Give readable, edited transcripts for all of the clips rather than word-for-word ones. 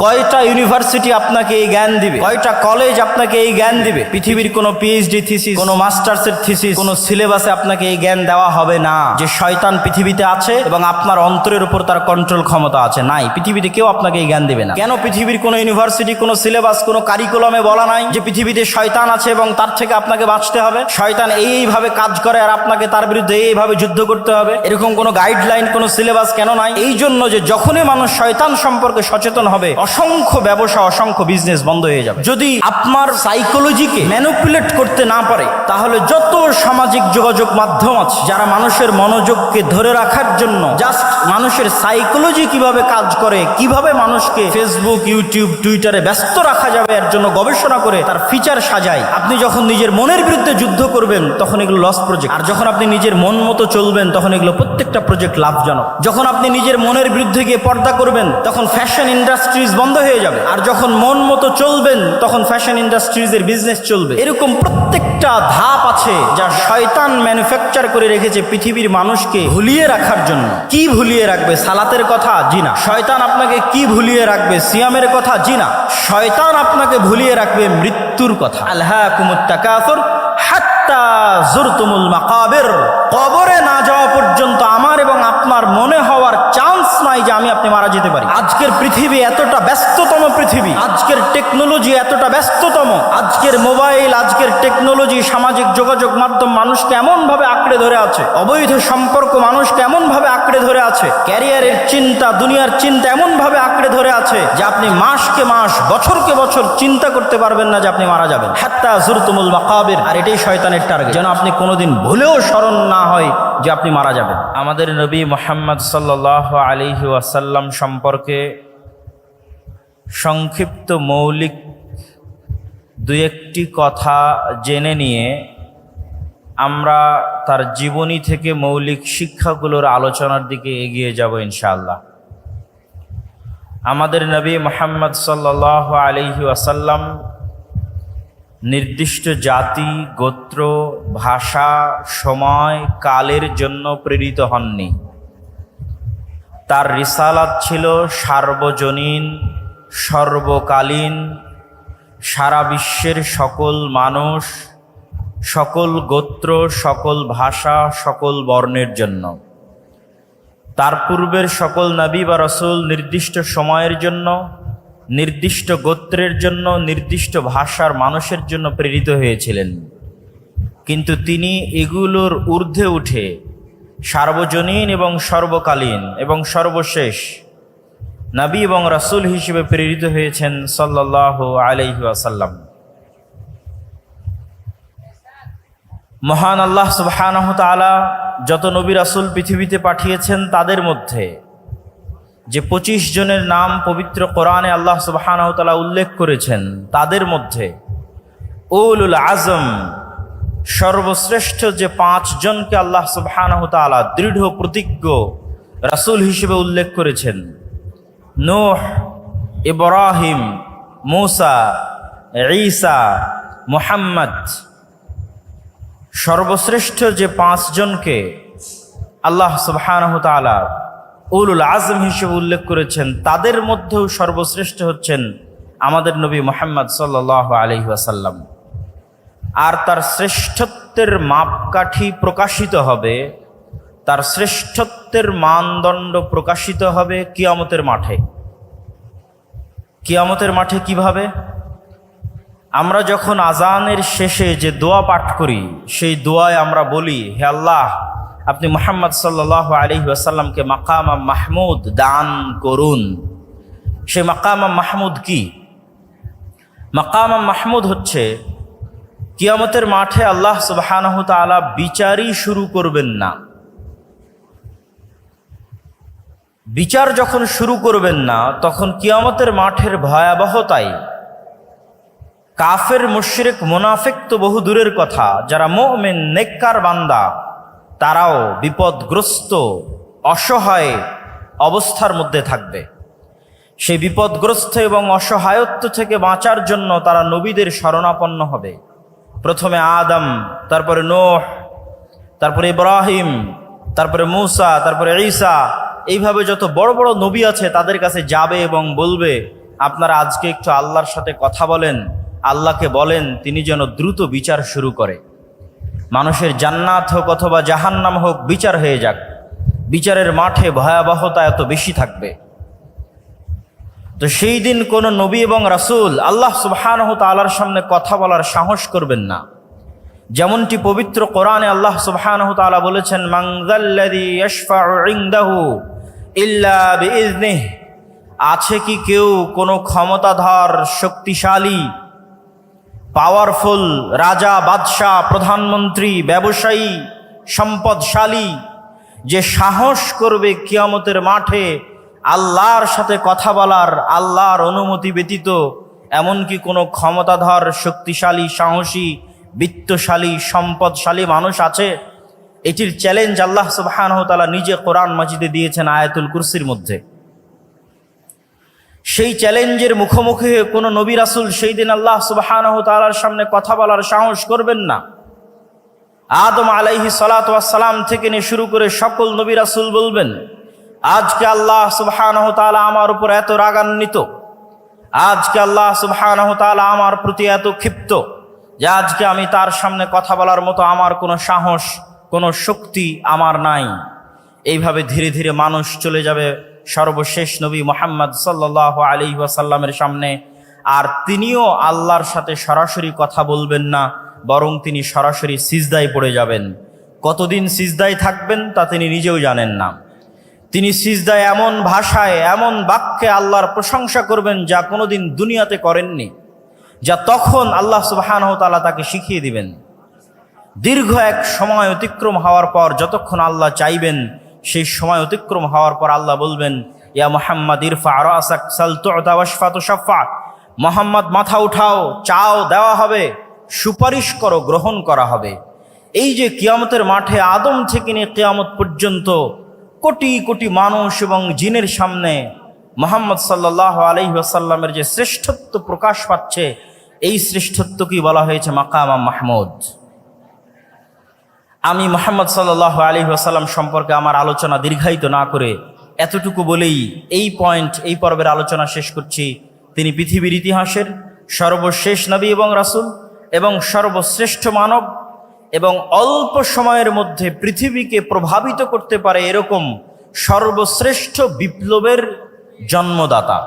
কয়টা ইউনিভার্সিটি আপনাকে এই জ্ঞান দিবে, কয়টা কলেজ আপনাকে এই জ্ঞান দিবে? পৃথিবীর কোনো পিএইচডি থিসিস, কোনো মাস্টার্সের থিসিস, কোনো সিলেবাসে আপনাকে এই জ্ঞান দেওয়া হবে না যে শয়তান পৃথিবীতে আছে এবং আপনার অন্তরের উপর তার কন্ট্রোল ক্ষমতা আছে। নাই, পৃথিবীতে কেউ আপনাকে এই জ্ঞান দিবে না। কেন পৃথিবীর কোনো ইউনিভার্সিটি, কোনো সিলেবাস, কোনো কারিকুলামে বলা নাই যে পৃথিবীতে শয়তান আছে এবং তার থেকে আপনাকে বাঁচতে হবে? শয়তান এইভাবে কাজ করে আর আপনাকে তার বিরুদ্ধে এইভাবে যুদ্ধ করতে হবে, এরকম কোনো গাইডলাইন, কোনো সিলেবাস কেন নাই? এই জন্য যে যখনই মানুষ শয়তান সম্পর্কে সচেতন হবে, অসংখ্য ব্যবসা, অসংখ্য বিজনেস বন্ধ হয়ে যাবে। যদি আপনার সাইকোলজিকে ম্যানিপুলেট করতে না পারে, তাহলে যত সামাজিক যোগাযোগ মাধ্যম আছে যারা মানুষের মনোযোগকে ধরে রাখার জন্য জাস্ট মানুষের সাইকোলজি কিভাবে কাজ করে, কিভাবে মানুষকে ফেসবুক, ইউটিউব, টুইটারে ব্যস্ত রাখা যাবে এর জন্য গবেষণা করে তার ফিচার সাজায়। আপনি যখন নিজের মনের বিরুদ্ধে যুদ্ধ করবেন তখন এগুলো লস প্রজেক্ট, আর যখন আপনি নিজের মন মতো চলবেন তখন এগুলো প্রত্যেকটা প্রজেক্ট লাভজনক। যখন আপনি নিজের মনের বিরুদ্ধে গিয়ে পর্দা করবেন তখন ফ্যাশন ইন্ডাস্ট্রিজ বন্ধ হয়ে যাবে, আর যখন মন মতো চলবেন তখন ফ্যাশন ইন্ডাস্ট্রিজের বিজনেস চলবে। এরকম প্রত্যেকটা ধাপ আছে যা শয়তান ম্যানুফ্যাকচার করে রেখেছে পৃথিবীর মানুষকে ভুলিয়ে রাখার জন্য। কি ভুলিয়ে রাখবে? সালাতের কথা? জি না। শয়তান আপনাকে কি ভুলিয়ে রাখবে? সিয়ামের কথা? জি না। শয়তান আপনাকে ভুলিয়ে রাখবে মৃত্যুর কথা। আলহাকুমুত তাকাসুর হাত্তা যুরতুমুল মাকাবির। কবরে না যাওয়া পর্যন্ত আমার এবং আপনার মনে হওয়ার চান্স নাই যে আপনি মারা যেতে পারি। আজকের পৃথিবী এতটা ব্যস্ততম পৃথিবী, আজকের টেকনোলজি এতটা ব্যস্ততম, আজকের মোবাইল, আজকের টেকনোলজি, সামাজিক যোগাযোগ মাধ্যম মানুষকে এমন ভাবে আঁকড়ে ধরে আছে, অবৈধ সম্পর্ক মানুষকে এমন ভাবে আঁকড়ে ধরে আছে, ক্যারিয়ারের চিন্তা, দুনিয়ার চিন্তা এমন ভাবে আঁকড়ে ধরে আছে যে আপনি মাসকে মাস, বছরকে বছর চিন্তা করতে পারবেন না যে আপনি মারা যাবেন। হাত্তা যুরতুমুল মাকাবির। আর এটাই শয়তানের টার্গেট, যেন আপনি কোনোদিন ভুলেও স্মরণ না হয় যে আপনি মারা যাবেন। আমাদের নবী মুহাম্মদ সাল্লাল্লাহু আলাইহি ওয়াসাল্লাম সম্পর্কে সংক্ষিপ্ত মৌলিক দুই একটি কথা জেনে নিয়ে আমরা তার জীবনী থেকে মৌলিক শিক্ষাগুলোর আলোচনার দিকে এগিয়ে যাব ইনশাআল্লাহ। আমাদের নবী মুহাম্মদ সাল্লাল্লাহু আলাইহি ওয়াসাল্লাম নির্দিষ্ট জাতি, গোত্র, ভাষা, সময়, কালের জন্য প্রেরিত হননি। তার রিসালাত ছিল সার্বজনীন, সর্বকালীন, সারা বিশ্বের সকল মানুষ, সকল গোত্র, সকল ভাষা, সকল বর্ণের জন্য। তার পূর্বের সকল নবী বা রাসূল নির্দিষ্ট সময়ের জন্য, নির্দিষ্ট গোত্রের জন্য, নির্দিষ্ট ভাষার মানুষের জন্য প্রেরিত হয়েছিলেন। কিন্তু তিনি এগুলোর ঊর্ধ্বে উঠে সার্বজনীন এবং সর্বকালীন এবং সর্বশেষ নবী এবং রাসূল হিসেবে প্রেরিত হয়েছেন সাল্লাল্লাহু আলাইহি ওয়াসাল্লাম। মহান আল্লাহ সুবহানাহু ওয়া তাআলা যত নবী রাসূল পৃথিবীতে পাঠিয়েছেন তাদের মধ্যে যে 25 জনের নাম পবিত্র কোরআনে আল্লাহ সুবহানাহু ওয়া তাআলা উল্লেখ করেছেন, তাদের মধ্যে উলুল আজম সর্বশ্রেষ্ঠ যে 5 জনকে আল্লাহ সুবহানাহু ওয়া তাআলা দৃঢ় প্রতিজ্ঞ রাসূল হিসেবে উল্লেখ করেছেন, নূহ, ইব্রাহিম, মূসা, ঈসা, মুহাম্মদ, সর্বশ্রেষ্ঠ যে 5 জনকে আল্লাহ সুবহানাহু ওয়া তাআলা উলুল আজম হিসেবে উল্লেখ করেছেন, তাদের মধ্যেও সর্বশ্রেষ্ঠ হচ্ছেন আমাদের নবী মুহাম্মদ সাল্লাল্লাহু আলাইহি ওয়াসাল্লাম। আর তার শ্রেষ্ঠত্বের মাপকাঠি প্রকাশিত হবে, তার শ্রেষ্ঠত্বের মানদণ্ড প্রকাশিত হবে কিয়ামতের মাঠে। কিয়ামতের মাঠে কিভাবে? আমরা যখন আজানের শেষে যে দোয়া পাঠ করি, সেই দোয়ায় আমরা বলি, হে আল্লাহ, আপনি মুহাম্মদ সাল্লাল্লাহু আলাইহি ওয়াসাল্লামকে মাকাম মাহমুদ দান করুন। সেই মাকাম মাহমুদ কি? মাকাম মাহমুদ হচ্ছে কিয়ামতের মাঠে আল্লাহ সুবহানাহু ওয়া তাআলা বিচারই শুরু করবেন না। বিচার যখন শুরু করবেন না, তখন কিয়ামতের মাঠের ভয়াবহতায় কাফের, মুশরিক, মুনাফিক তো বহু দূরের কথা, যারা মুমিন নেককার বান্দা তারাও বিপদগ্রস্ত, অসহায় অবস্থার মধ্যে থাকবে। সেই বিপদগ্রস্ত এবং অসহায়ত্ব থেকে বাঁচার জন্য তারা নবীদের শরণাপন্ন হবে। প্রথমে আদম, তারপরে নূহ, তারপরে ইব্রাহিম, তারপরে মূসা, তারপরে ঈসা, এইভাবে যত বড় বড় নবী আছে তাদের কাছে যাবে এবং বলবে, আপনারা আজকে একটু আল্লাহর সাথে কথা বলেন, আল্লাহকে বলেন তিনি যেন দ্রুত বিচার শুরু করে। মানুষের জান্নাত হোক অথবা জাহান্নাম হোক, বিচার হয়ে যাক। বিচারের মাঠে ভয়াবহতা এত বেশি থাকবে। তো সেই দিন কোনো নবী এবং রাসূল আল্লাহ সুবহানাহু তাআলার সামনে কথা বলার সাহস করবেন না। যেমনটি পবিত্র কোরআনে আল্লাহ সুবহানাহু তাআলা বলেছেন, মান যাল্লাযী ইয়াশফাউ ইনদাহু ইল্লা বিইজনিহি, আছে কি কেউ কোনো ক্ষমতাধর, শক্তিশালী, পাওয়ারফুল রাজা, বাদশাহ, প্রধানমন্ত্রী, ব্যবসায়ী, সম্পদশালী, যে সাহস করবে কিয়ামতের মাঠে আল্লাহর সাথে কথা বলার, আল্লাহর অনুমতি ব্যতীত? এমনকি কোনো ক্ষমতাধর, শক্তিশালী, সাহসী, বিত্তশালী, সম্পদশালী মানুষ আছে? এটির চ্যালেঞ্জ আল্লাহ সুবহানাহু তাআলা নিজে কোরআন মাজিদে দিয়েছেন আয়াতুল কুরসির মধ্যে। সেই চ্যালেঞ্জের মুখোমুখি হয়ে কোনো নবী রাসূল সেই দিন আল্লাহ সুবহানাহু তাআলার সামনে কথা বলার সাহস করবেন না। আদম আলাইহিস সালাতু ওয়াস সালাম থেকে নিয়ে শুরু করে সকল নবী রাসূল বলবেন, আজকে আল্লাহ সুবহানাহু তাআলা আমার উপর এত রাগান্বিত, আজকে আল্লাহ সুবহানাহু তাআলা আমার প্রতি এত ক্ষিপ্ত যে আজকে আমি তার সামনে কথা বলার মতো আমার কোনো সাহস, কোনো শক্তি আমার নাই। এইভাবে ধীরে ধীরে মানুষ চলে যাবে সর্বশেষ নবী মুহাম্মদ সাল্লাল্লাহু আলাইহি ওয়াসাল্লামের সামনে, আর তিনিও আল্লাহর সাথে সরাসরি কথা বলবেন না, বরং তিনি সরাসরি সিজদায় পড়ে যাবেন। কতদিন সিজদায় থাকবেন তা তিনি নিজেও জানেন না। তিনি সিজদায় এমন ভাষায়, এমন বাক্যে আল্লাহর প্রশংসা করবেন যা কোনোদিন দুনিয়াতে করেননি, যা তখন আল্লাহ সুবহানাহু তাআলা তাকে শিখিয়ে দিবেন। দীর্ঘ এক সময় অতিক্রম হওয়ার পর যতক্ষণ আল্লাহ চাইবেন, সেই সময় অতিক্রম হওয়ার পর আল্লাহ বলবেন, ইয়া মুহাম্মদ ইরফা রাসাক সাল তু'তা ওয়াশফা তুশাফা, মুহাম্মদ মাথা উঠাও, চাও দেওয়া হবে, সুপারিশ করো গ্রহণ করা হবে। এই যে কিয়ামতের মাঠে আদম থেকে নিয়ে কিয়ামত পর্যন্ত কোটি কোটি মানুষ এবং জিনের সামনে মুহাম্মদ সাল্লাল্লাহু আলাইহি ওয়াসাল্লামের যে শ্রেষ্ঠত্ব প্রকাশ পাচ্ছে, এই শ্রেষ্ঠত্বকেই বলা হয়েছে মাকাম মাহমুদ। আমি মুহাম্মদ সাল্লাল্লাহু আলাইহি ওয়াসাল্লাম সম্পর্কে আমার আলোচনা দীর্ঘায়িত না করে এতটুকু বলেই এই পর্বের আলোচনা শেষ করছি। তিনি পৃথিবীর ইতিহাসের সর্বশেষ নবী এবং রাসূল এবং সর্বশ্রেষ্ঠ মানব, এবং অল্প সময়ের মধ্যে পৃথিবীকে প্রভাবিত করতে পারে এরকম সর্বশ্রেষ্ঠ বিপ্লবের জন্মদাতা।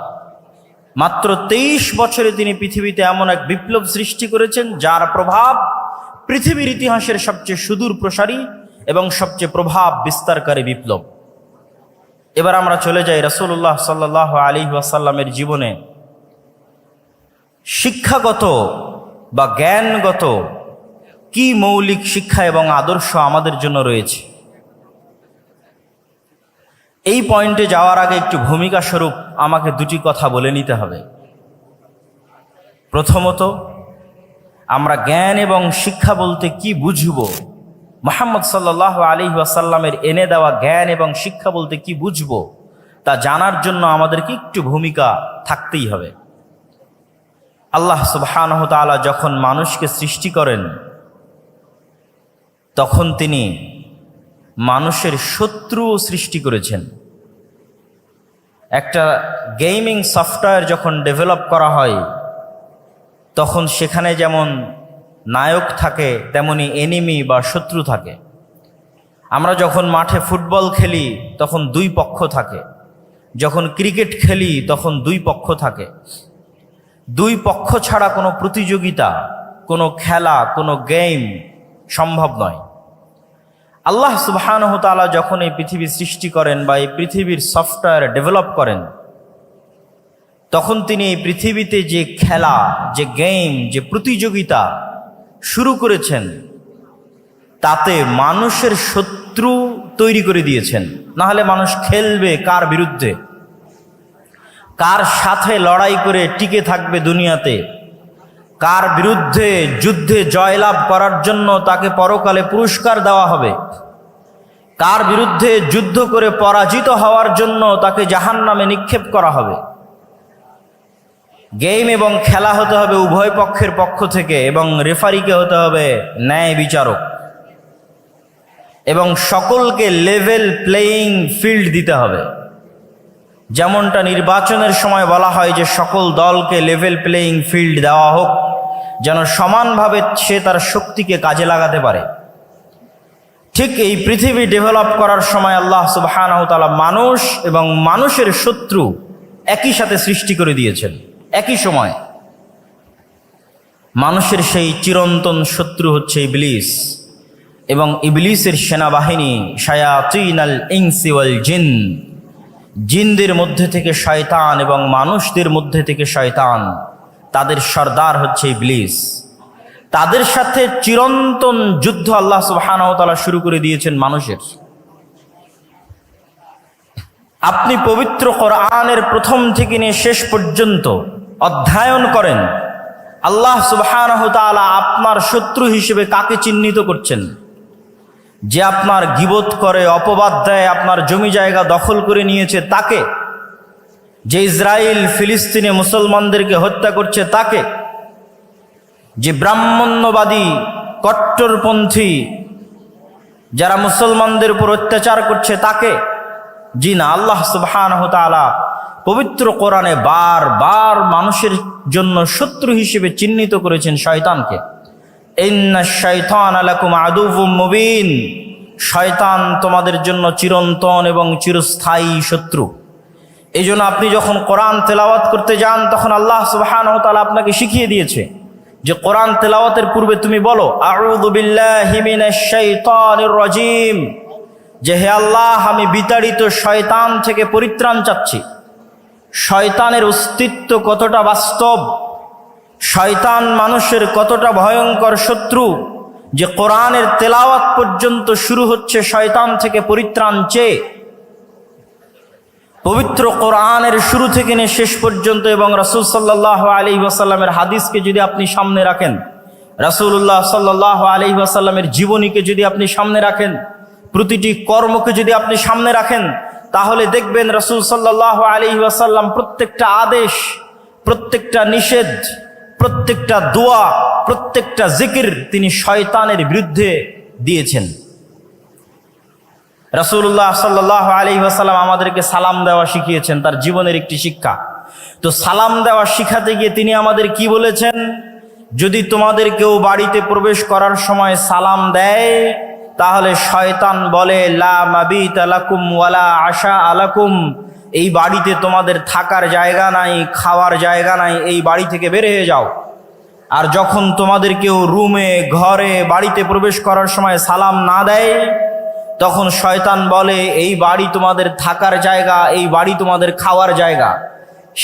মাত্র 23 বছরে তিনি পৃথিবীতে এমন এক বিপ্লব সৃষ্টি করেছেন যার প্রভাব পৃথিবীর ইতিহাসের সবচেয়ে সুদূর প্রসারী এবং সবচেয়ে প্রভাব বিস্তারকারী বিপ্লব। এবার আমরা চলে যাই রাসূলুল্লাহ সাল্লাল্লাহু আলাইহি ওয়াসাল্লামের জীবনে শিক্ষাগত বা জ্ঞানগত কি মৌলিক শিক্ষা এবং আদর্শ আমাদের জন্য রয়েছে। এই পয়েন্টে যাওয়ার আগে একটু ভূমিকা স্বরূপ আমাকে দুটি কথা বলে নিতে হবে। প্রথমত, আমরা জ্ঞান এবং শিক্ষা বলতে কি বুঝব, মুহাম্মদ সাল্লাল্লাহু আলাইহি ওয়াসাল্লামের এনে দেওয়া জ্ঞান এবং শিক্ষা বলতে কি বুঝব, তা জানার জন্য আমাদেরকে একটু ভূমিকা থাকতেই হবে। আল্লাহ সুবহানাহু তাআলা যখন মানুষকে সৃষ্টি করেন, তখন তিনি মানুষের শত্রুও সৃষ্টি করেছেন। একটা গেমিং সফটওয়্যার যখন ডেভেলপ করা হয়, তখন সেখানে যেমন নায়ক থাকে তেমনি এনিমি বা শত্রু থাকে। আমরা যখন মাঠে ফুটবল খেলি তখন দুই পক্ষ থাকে, যখন ক্রিকেট খেলি তখন দুই পক্ষ থাকে। দুই পক্ষ ছাড়া কোনো প্রতিযোগিতা, কোনো খেলা, কোনো গেম সম্ভব নয়। আল্লাহ সুবহানাহু তাআলা যখন এই পৃথিবী সৃষ্টি করেন বা এই পৃথিবীর সফটওয়্যার ডেভেলপ করেন, তখন তিনি এই পৃথিবীতে যে খেলা, যে গেম, যে প্রতিযোগিতা শুরু করেছেন, তাতে মানুষের শত্রু তৈরি করে দিয়েছেন। না হলে মানুষ খেলবে কার বিরুদ্ধে, কার সাথে লড়াই করে টিকে থাকবে দুনিয়াতে, কার বিরুদ্ধে যুদ্ধে জয়লাভ করার জন্য তাকে পরকালে পুরস্কার দেওয়া হবে, কার বিরুদ্ধে যুদ্ধ করে পরাজিত হওয়ার জন্য তাকে জাহান্নামে নিক্ষেপ করা হবে। গেম এবং খেলা হতে হবে উভয় পক্ষের পক্ষ থেকে, এবং রেফারিকে হতে হবে ন্যায় বিচারক, এবং সকলকে লেভেল প্লেয়িং ফিল্ড দিতে হবে। যেমনটা নির্বাচনের সময় বলা হয় যে সকল দলকে লেভেল প্লেয়িং ফিল্ড দেওয়া হোক, যেন সমানভাবে সে তার শক্তিকে কাজে লাগাতে পারে। ঠিক এই পৃথিবী ডেভেলপ করার সময় আল্লাহ সুবহানাহু ওয়া তাআলা মানুষ এবং মানুষের শত্রু একই সাথে সৃষ্টি করে দিয়েছেন। একই সময় মানুষের সেই চিরন্তন শত্রু হচ্ছে ইবলিস এবং ইবলিসের সেনাবাহিনী শায়াতিনাল ইনসি ওয়াল জিন, জিনদের মধ্যে থেকে শয়তান এবং মানুষদের মধ্যে থেকে শয়তান, তাদের সর্দার হচ্ছে ইবলিস। তাদের সাথে চিরন্তন যুদ্ধ আল্লাহ সুবহানাহু ওয়া তাআলা শুরু করে দিয়েছেন মানুষের। আপনি পবিত্র কোরআনের প্রথম থেকে নিয়ে শেষ পর্যন্ত অধ্যয়ন করেন, আল্লাহ সুবহানাহু ওয়া তাআলা আপনার শত্রু হিসেবে কাকে চিহ্নিত করছেন? যে আপনার গীবত করে, অপবাদ দেয়, আপনার জমি জায়গা দখল করে নিয়েছে তাকে, যে ইসরায়েল ফিলিস্তিনে মুসলমানদেরকে হত্যা করছে তাকে, যে ব্রাহ্মণ্যবাদী কট্টরপন্থী যারা মুসলমানদের উপর অত্যাচার করছে তাকে? জি না, আল্লাহ সুবহানাহু ওয়া তাআলা পবিত্র কোরআনে বারবার মানুষের জন্য শত্রু হিসেবে চিহ্নিত করেছেন শয়তানকে। ইন্নাশ শাইতানা লাকুম আদুউম মুবিন, শয়তান তোমাদের জন্য চিরন্তন এবং চিরস্থায়ী শত্রু। এই জন্য আপনি যখন কোরআন তেলাওয়াত করতে যান তখন আল্লাহ সুবহানাহু ওয়া তাআলা আপনাকে শিখিয়ে দিয়েছে যে কোরআন তেলাওয়াতের পূর্বে তুমি বলো আউযু বিল্লাহি মিনাশ শাইতানির রাজিম, যে হে আল্লাহ আমি বিতাড়িত শয়তান থেকে পরিত্রাণ চাচ্ছি। শয়তানের অস্তিত্ব কতটা বাস্তব, শয়তান মানুষের কতটা ভয়ঙ্কর শত্রু, যে কোরআনের তেলাওয়াত পর্যন্ত শুরু হচ্ছে শয়তান থেকে পরিত্রাণ চেয়ে। পবিত্র কোরআনের শুরু থেকে নিয়ে শেষ পর্যন্ত এবং রাসূল সাল্লাল্লাহু আলাইহি ওয়াসাল্লামের হাদিসকে যদি আপনি সামনে রাখেন, রাসূলুল্লাহ সাল্লাল্লাহু আলাইহি ওয়াসাল্লামের জীবনীকে যদি আপনি সামনে রাখেন, প্রতিটি কর্মকে যদি আপনি সামনে রাখেন, তাহলে দেখবেন রাসূল সাল্লাল্লাহু আলাইহি ওয়াসাল্লাম প্রত্যেকটা আদেশ, প্রত্যেকটা নিষেধ, প্রত্যেকটা দোয়া, প্রত্যেকটা জিকির তিনি শয়তানের বিরুদ্ধে দিয়েছেন। রাসূলুল্লাহ সাল্লাল্লাহু আলাইহি ওয়াসাল্লাম আমাদেরকে সালাম দেওয়া শিখিয়েছেন, তার জীবনের একটি শিক্ষা। তো সালাম দেওয়া শিখাতে গিয়ে তিনি আমাদের কি বলেছেন? যদি তোমাদের কেউ বাড়িতে প্রবেশ করার সময় সালাম দেয় তাহলে শয়তান বলে লা মাবিতা লাকুম ওয়ালা আশা আলাকুম, এই বাড়িতে তোমাদের থাকার জায়গা নাই, খাওয়ার জায়গা নাই, এই বাড়ি থেকে বের হয়ে যাও। আর যখন তোমাদের কেউ রুমে, ঘরে, বাড়িতে প্রবেশ করার সময় সালাম না দেয় তখন শয়তান বলে এই বাড়ি তোমাদের থাকার জায়গা, এই বাড়ি তোমাদের খাওয়ার জায়গা।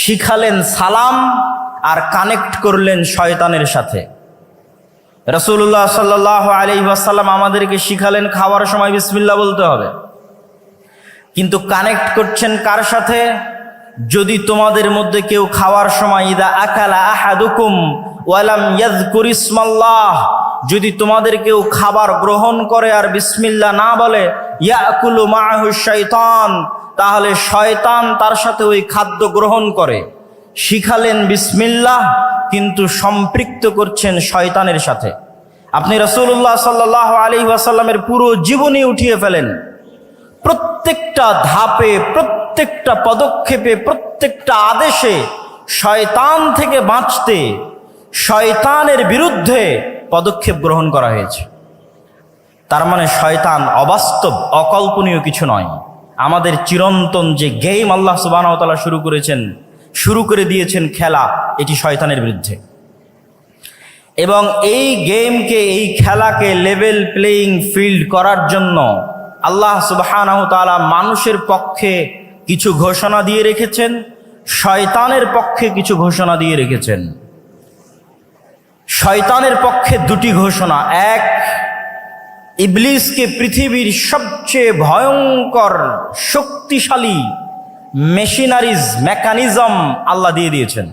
শিখালেন সালাম আর কানেক্ট করলেন শয়তানের সাথে। রাসূলুল্লাহ সাল্লাল্লাহু আলাইহি ওয়াসাল্লাম আমাদেরকে শিখালেন খাওয়ার সময় বিসমিল্লাহ বলতে হবে, কিন্তু কানেক্ট করছেন কার সাথে? যদি তোমাদের মধ্যে কেউ খাওয়ার সময় ইদা আকালা আহাদুকুম ওয়ালাম ইয়াযকুর ইসমাল্লাহ, যদি তোমাদের কেউ খাবার গ্রহণ করে আর বিসমিল্লাহ না বলে, ইয়াকুলু মাআহু শাইতান, তাহলে শয়তান তার সাথে ওই খাদ্য গ্রহণ করে। শিখালেন বিসমিল্লাহ কিন্তু সম্পৃক্ত করছেন শয়তানের সাথে। আপনি রাসূলুল্লাহ সাল্লাল্লাহু আলাইহি ওয়াসাল্লামের পুরো জীবনী উঠিয়ে ফেলেন, প্রত্যেকটা ধাপে, প্রত্যেকটা পদক্ষেপে, প্রত্যেকটা আদেশে শয়তান থেকে বাঁচতে, শয়তানের বিরুদ্ধে পদক্ষেপ গ্রহণ করা হয়েছে। তার মানে শয়তান অবাস্তব, অকল্পনীয় কিছু নয়। আমাদের চিরন্তন যে গেম আল্লাহ সুবহানাহু ওয়া তাআলা শুরু করে দিয়েছেন খেলা, এটি শয়তানের বিরুদ্ধে। এবং এই গেমকে, এই খেলাকে লেভেল প্লেয়িং ফিল্ড করার জন্য আল্লাহ সুবহানাহু ওয়া তাআলা মানুষের পক্ষে কিছু ঘোষণা দিয়ে রেখেছেন, শয়তানের পক্ষে কিছু ঘোষণা দিয়ে রেখেছেন। শয়তানের পক্ষে দুটি ঘোষণা। এক, ইবলিসকে পৃথিবীর সবচেয়ে ভয়ঙ্কর শক্তিশালী মেকানিজম আল্লাহ দিয়ে দিয়েছেন।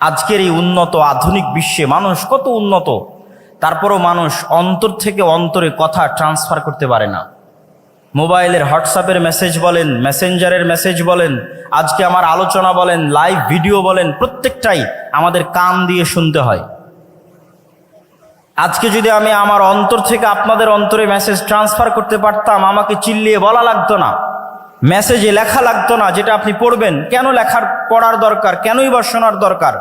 আজকের এই উন্নত আধুনিক বিশ্বে মানুষ কত উন্নত, তারপরও মানুষ অন্তর থেকে অন্তরে কথা ট্রান্সফার করতে পারে না। মোবাইলের হোয়াটসঅ্যাপের মেসেজ বলেন, মেসেঞ্জারের মেসেজ বলেন, আজকে আমার আলোচনা বলেন, লাইভ ভিডিও বলেন, প্রত্যেকটাই আমাদের কান দিয়ে শুনতে হয়। আজকে যদি আমি আমার অন্তর থেকে আপনাদের অন্তরে মেসেজ ট্রান্সফার করতে পারতাম, আমাকে চিল্লিয়ে বলা লাগতো না, মেসেজে লেখা লাগতো না, যেটা আপনি পড়বেন। কেন পড়ার দরকার? কেনই বা শোনার দরকার?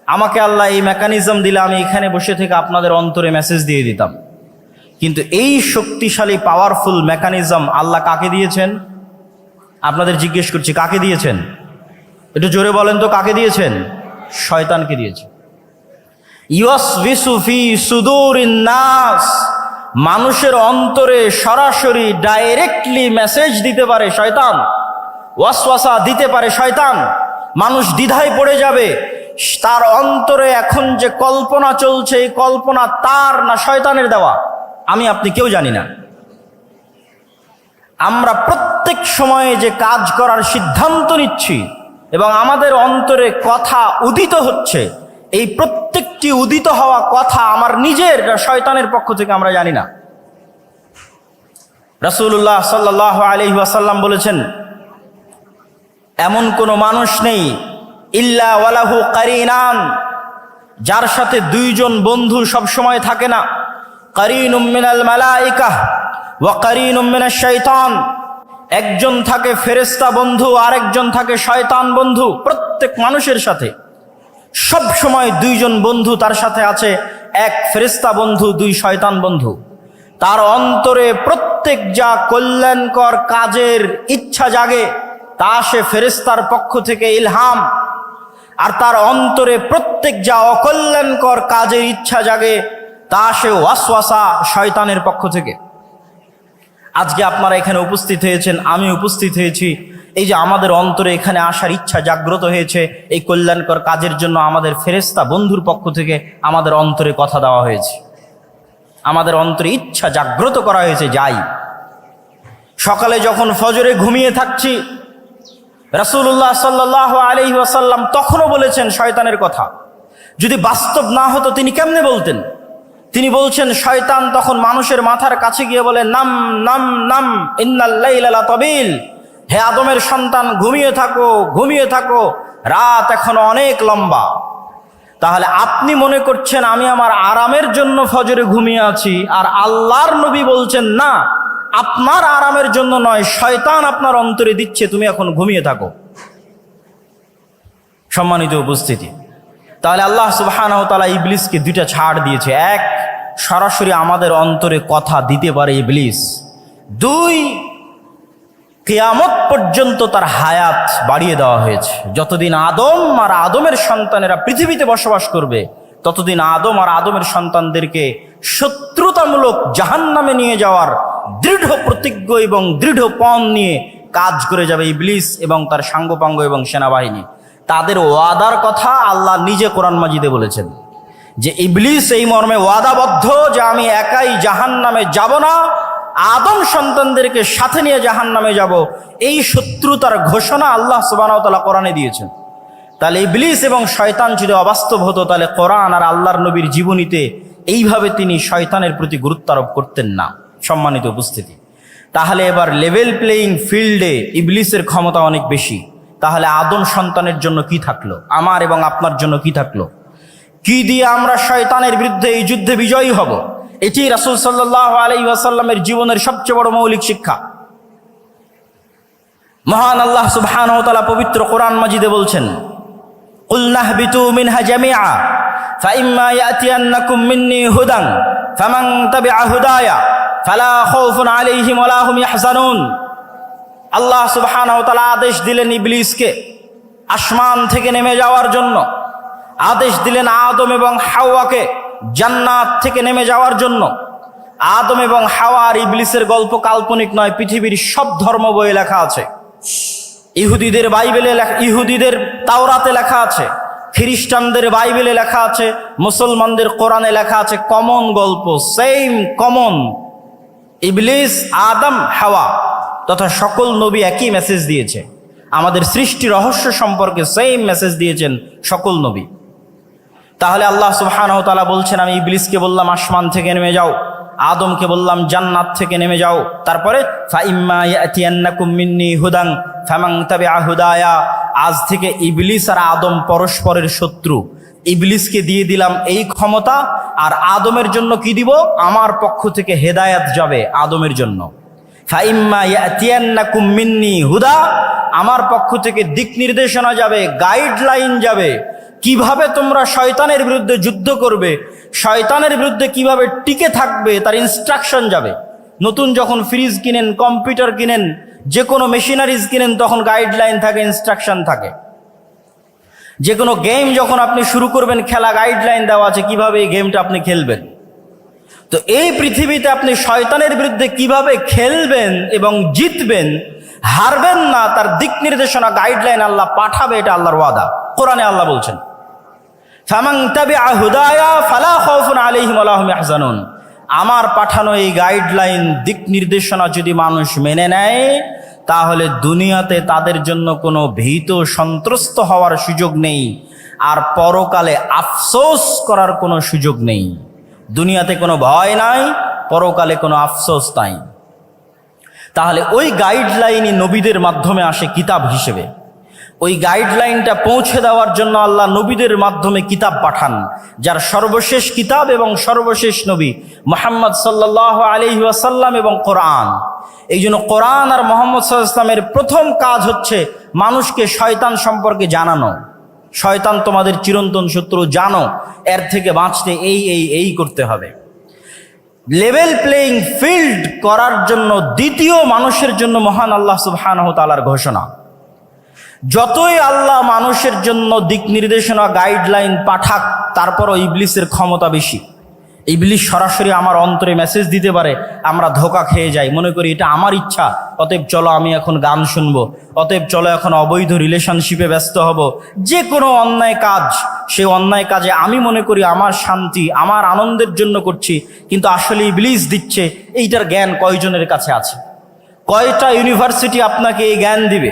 আমাকে আল্লাহ এই মেকানিজম দিলে আমি এখানে বসে থেকে আপনাদের অন্তরে মেসেজ দিয়ে দিতাম। কিন্তু এই শক্তিশালী পাওয়ারফুল মেকানিজম আল্লাহ কাকে দিয়েছেন? আপনাদের জিজ্ঞেস করছি, কাকে দিয়েছেন? একটু জোরে বলেন তো, কাকে দিয়েছেন? শয়তানকে দিয়েছেন। ইউসবিসু ফি সুদুরিন নাস, মানুষের অন্তরে সরাসরি ডাইরেক্টলি মেসেজ দিতে পারে শয়তান, ওয়াসওয়াসা দিতে পারে শয়তান। মানুষ দ্বিধায় পড়ে যাবে, তার অন্তরে এখন যে কল্পনা চলছে, এই কল্পনা তার না শয়তানের দেওয়া, আমি আপনি কেউ জানি না। আমরা প্রত্যেক সময়ে যে কাজ করার সিদ্ধান্ত নিচ্ছি এবং আমাদের অন্তরে কথা উদিত হচ্ছে, এই প্রত্যেকটি উদিত হওয়া কথা আমার নিজের না শয়তানের পক্ষ থেকে আমরা জানি না। রাসূলুল্লাহ সাল্লাল্লাহু আলাইহি ওয়াসাল্লাম বলেছেন, এমন কোনো মানুষ নেই ইল্লা ওয়ালাহু কারিনান, যার সাথে দুইজন বন্ধু সব সময় থাকে না। কারিনুম মিনাল মালাইকা ওয়া কারিনুম মিনাশ শাইতান, একজন থাকে ফেরেশতা বন্ধু, আরেকজন থাকে শয়তান বন্ধু। প্রত্যেক মানুষের সাথে সব সময় দুইজন বন্ধু তার সাথে আছে, এক ফেরেশতা বন্ধু, দুই শয়তান বন্ধু। তার অন্তরে প্রত্যেক যা কল্যাণকর কাজের ইচ্ছা জাগে তা সে ফেরেশতার পক্ষ থেকে ইলহাম, আর তার অন্তরে প্রত্যেক যা অকল্যাণকর কাজের ইচ্ছা জাগে তা সে ওয়াসওয়াসা শয়তানের পক্ষ থেকে। আজকে আপনারা এখানে উপস্থিত হয়েছেন, আমি উপস্থিত হয়েছি, এই যে আমাদের অন্তরে এখানে আসার ইচ্ছা জাগ্রত হয়েছে, এই কল্যাণকর কাজের জন্য আমাদের ফেরেশতা বন্ধুর পক্ষ থেকে আমাদের অন্তরে কথা দেওয়া হয়েছে, আমাদের অন্তরে ইচ্ছা জাগ্রত করা হয়েছে। যাই সকালে যখন ফজরে ঘুমিয়ে থাকছি, রাসূলুল্লাহ সাল্লাল্লাহু আলাইহি ওয়াসাল্লাম তখনও বলেছেন শয়তানের কথা। যদি বাস্তব না হতো তিনি কেমনে বলতেন? তিনি বলছেন, শয়তান তখন মানুষের মাথার কাছে গিয়ে বলে, নাম নাম নাম ইন্নাল লাইলা লাতাবিল, হে আদমের সন্তান ঘুমিয়ে থাকো, ঘুমিয়ে থাকো, রাত এখনো অনেক লম্বা। তাহলে আপনি মনে করছেন আমি আমার আরামের জন্য ফজরে ঘুমিয়ে আছি, আর আল্লাহর নবী বলছেন না, আপনার আরামের জন্য নয়, শয়তান আপনার অন্তরে দিচ্ছে তুমি এখন ঘুমিয়ে থাকো। সম্মানিত উপস্থিতি, তাহলে আল্লাহ সুবহানাহু ওয়া তাআলা ইবলিসকে দুইটা ছাড় দিয়েছে। এক, সরাসরি আমাদের অন্তরে কথা দিতে পারে ইবলিস। দুই, কিয়ামত পর্যন্ত তার হায়াত বাড়িয়ে দেওয়া হয়েছে। যতদিন আদম আর আদমের সন্তানেরা পৃথিবীতে বসবাস করবে, ততদিন আদম আর আদমের সন্তানদেরকে শত্রুতামূলক জাহান্নামে নিয়ে যাওয়ার দৃঢ় প্রতিজ্ঞ এবং দৃঢ় পণ নিয়ে কাজ করে যাবে ইবলিস এবং তার সাঙ্গপাঙ্গ এবং সেনাবাহিনী। তাদের ওয়াদার কথা আল্লাহ নিজে কোরআন মাজিদে বলেছেন যে ইবলিস এই মর্মে ওয়াদাবদ্ধ যে আমি একাই জাহান্নামে যাব না, আদম সন্তানদেরকে সাথে নিয়ে জাহান্নামে যাব। এই শত্রুতার ঘোষণা আল্লাহ সুবহানাহু ওয়া তাআলা কোরআনে দিয়েছেন। তাহলে ইবলিস এবং শয়তান যদি অবাস্তব হতো, তাহলে কোরআন আর আল্লাহর নবীর জীবনীতে এইভাবে তিনি শয়তানের প্রতি গুরুত্ব আরোপ করতেন না। সম্মানিত উপস্থিতি, তাহলে এবার লেভেল প্লেয়িং ফিল্ডে ইবলিসের ক্ষমতা অনেক বেশি। তাহলে আদম সন্তানের জন্য কি থাকলো, আমার এবং আপনার জন্য কি থাকলো? কি দিয়ে আমরা শয়তানের বিরুদ্ধে এই যুদ্ধে বিজয়ী হব? এটি রাসূল সাল্লাল্লাহু আলাইহি ওয়াসাল্লামের জীবনের সবচেয়ে বড় মৌলিক শিক্ষা। মহান আল্লাহ সুবহানাহু ওয়া তাআলা পবিত্র কোরআন মাজিদে বলছেন, কুল নাহবিতু মিনহা জামিআ ফাইম্মা ইয়াতিয়ান্নাকুম মিন্নী হুদান ফামান তাবিআ হুদায়া ফালা খাউফুন আলাইহিম ওয়ালা হুম ইয়াহজানুন। আল্লাহ সুবহানাহু ওয়া তাআলা আদেশ দিলেন ইবলিসকে আসমান থেকে নেমে যাওয়ার জন্য, আদেশ দিলেন আদম এবং হাওয়াকে জান্নাত থেকে নেমে যাওয়ার জন্য। আদম এবং হাওয়া আর ইবলিসের গল্প কাল্পনিক নয়, পৃথিবীর সব ধর্ম বইয়ে লেখা আছে। ইহুদিদের বাইবেলে, ইহুদিদের তাওরাতে লেখা আছে, খ্রিস্টানদের বাইবেলে লেখা আছে, মুসলমানদের কোরআনে লেখা আছে। কমন গল্প, সেম কমন। ইবলিস, আদম, হাওয়া তথা সকল নবী একই মেসেজ দিয়েছে। আমাদের সৃষ্টি রহস্য সম্পর্কে সেম মেসেজ দিয়েছেন সকল নবী। তাহলে আল্লাহ সুবহানাহু ওয়া তাআলা বলছেন, আমি ইবলিসকে বললাম আসমান থেকে নেমে যাও, আদমকে বললাম জান্নাত থেকে নেমে যাও। তারপরে ফাইম্মা ইয়াতিয়ান্নাকুম মিন্নী হুদান ফামান তাবিআ হুদায়া, আজ থেকে ইবলিস আর আদম পরস্পরের শত্রু। ইবলিসকে দিয়ে দিলাম এই ক্ষমতা, আর আদমের জন্য কি দিব? আমার পক্ষ থেকে হেদায়েত যাবে আদমের জন্য। ফাইম্মা ইয়াতিয়ান্নাকুম মিন্নি হুদা, আমার পক্ষ থেকে দিক নির্দেশনা যাবে, গাইডলাইন যাবে, কিভাবে তোমরা শয়তানের বিরুদ্ধে যুদ্ধ করবে, শয়তানের বিরুদ্ধে কিভাবে টিকে থাকবে তার ইনস্ট্রাকশন যাবে। নতুন যখন ফ্রিজ কিনেন, কম্পিউটার কিনেন, যে কোনো মেশিনারিজ কিনেন, তখন গাইডলাইন থাকে, ইনস্ট্রাকশন থাকে। যে কোনো গেম যখন আপনি শুরু করবেন খেলা, গাইডলাইন দেওয়া আছে কিভাবে এই গেমটা আপনি খেলবেন। তো এই পৃথিবীতে আপনি শয়তানের বিরুদ্ধে কিভাবে খেলবেন এবং জিতবেন, হারবেন না, তার দিক নির্দেশনা, গাইডলাইন আল্লাহ পাঠাবে, এটা আল্লাহর ওয়াদা। কোরআনে আল্লাহ বলছেন, ফামান তাবিআ হুদায়া ফালা খাউফুন আলাইহিম ওয়ালা হুম ইয়াহজানুন। আমার পাঠানো এই গাইডলাইন, দিক নির্দেশনা যদি মানুষ মেনে নেয়, তাহলে দুনিয়াতে তাদের জন্য কোনো ভীত সন্ত্রস্ত হওয়ার সুযোগ নেই, আর পরকালে আফসোস করার কোনো সুযোগ নেই। দুনিয়াতে কোনো ভয় নাই, পরকালে কোনো আফসোস নাই। তাহলে ওই গাইডলাইনই নবীদের মাধ্যমে আসে কিতাব হিসেবে। ওই গাইডলাইনটা পৌঁছে দেওয়ার জন্য আল্লাহ নবীদের মাধ্যমে কিতাব পাঠান, যার সর্বশেষ কিতাব এবং সর্বশেষ নবী মুহাম্মদ সাল্লাল্লাহু আলাইহি ওয়াসাল্লাম এবং কোরআন। এই জন্য কোরআন আর মুহাম্মদ সাল্লাল্লাহু আলাইহি ওয়াসাল্লামের প্রথম কাজ হচ্ছে মানুষকে শয়তান সম্পর্কে জানানো। শয়তান তোমাদের চিরন্তন শত্রু, জানো, এর থেকে বাঁচতে এই করতে হবে। লেভেল প্লেইং ফিল্ড করার জন্য দ্বিতীয় মানুষের জন্য মহান আল্লাহ সুবহানাহু ওয়া তাআলার ঘোষণা। যতই আল্লাহ মানুষের জন্য দিক নির্দেশনা, গাইডলাইন পাঠাক, তারপরও ইবলিসের ক্ষমতা বেশি। ইবলিস সরাসরি আমার অন্তরে মেসেজ দিতে পারে, আমরা ধোঁকা খেয়ে যাই, মনে করি এটা আমার ইচ্ছা, অতএব চলো আমি এখন গান শুনবো, অতএব চলো এখন অবৈধ রিলেশনশিপে ব্যস্ত হব। যে কোনো অন্যায় কাজ, সে অন্যায় কাজে আমি মনে করি আমার শান্তি, আমার আনন্দের জন্য করছি, কিন্তু আসলে ইবলিস দিচ্ছে। এইটার জ্ঞান কয়জনের কাছে আছে? কয়টা ইউনিভার্সিটি আপনাকে এই জ্ঞান দিবে?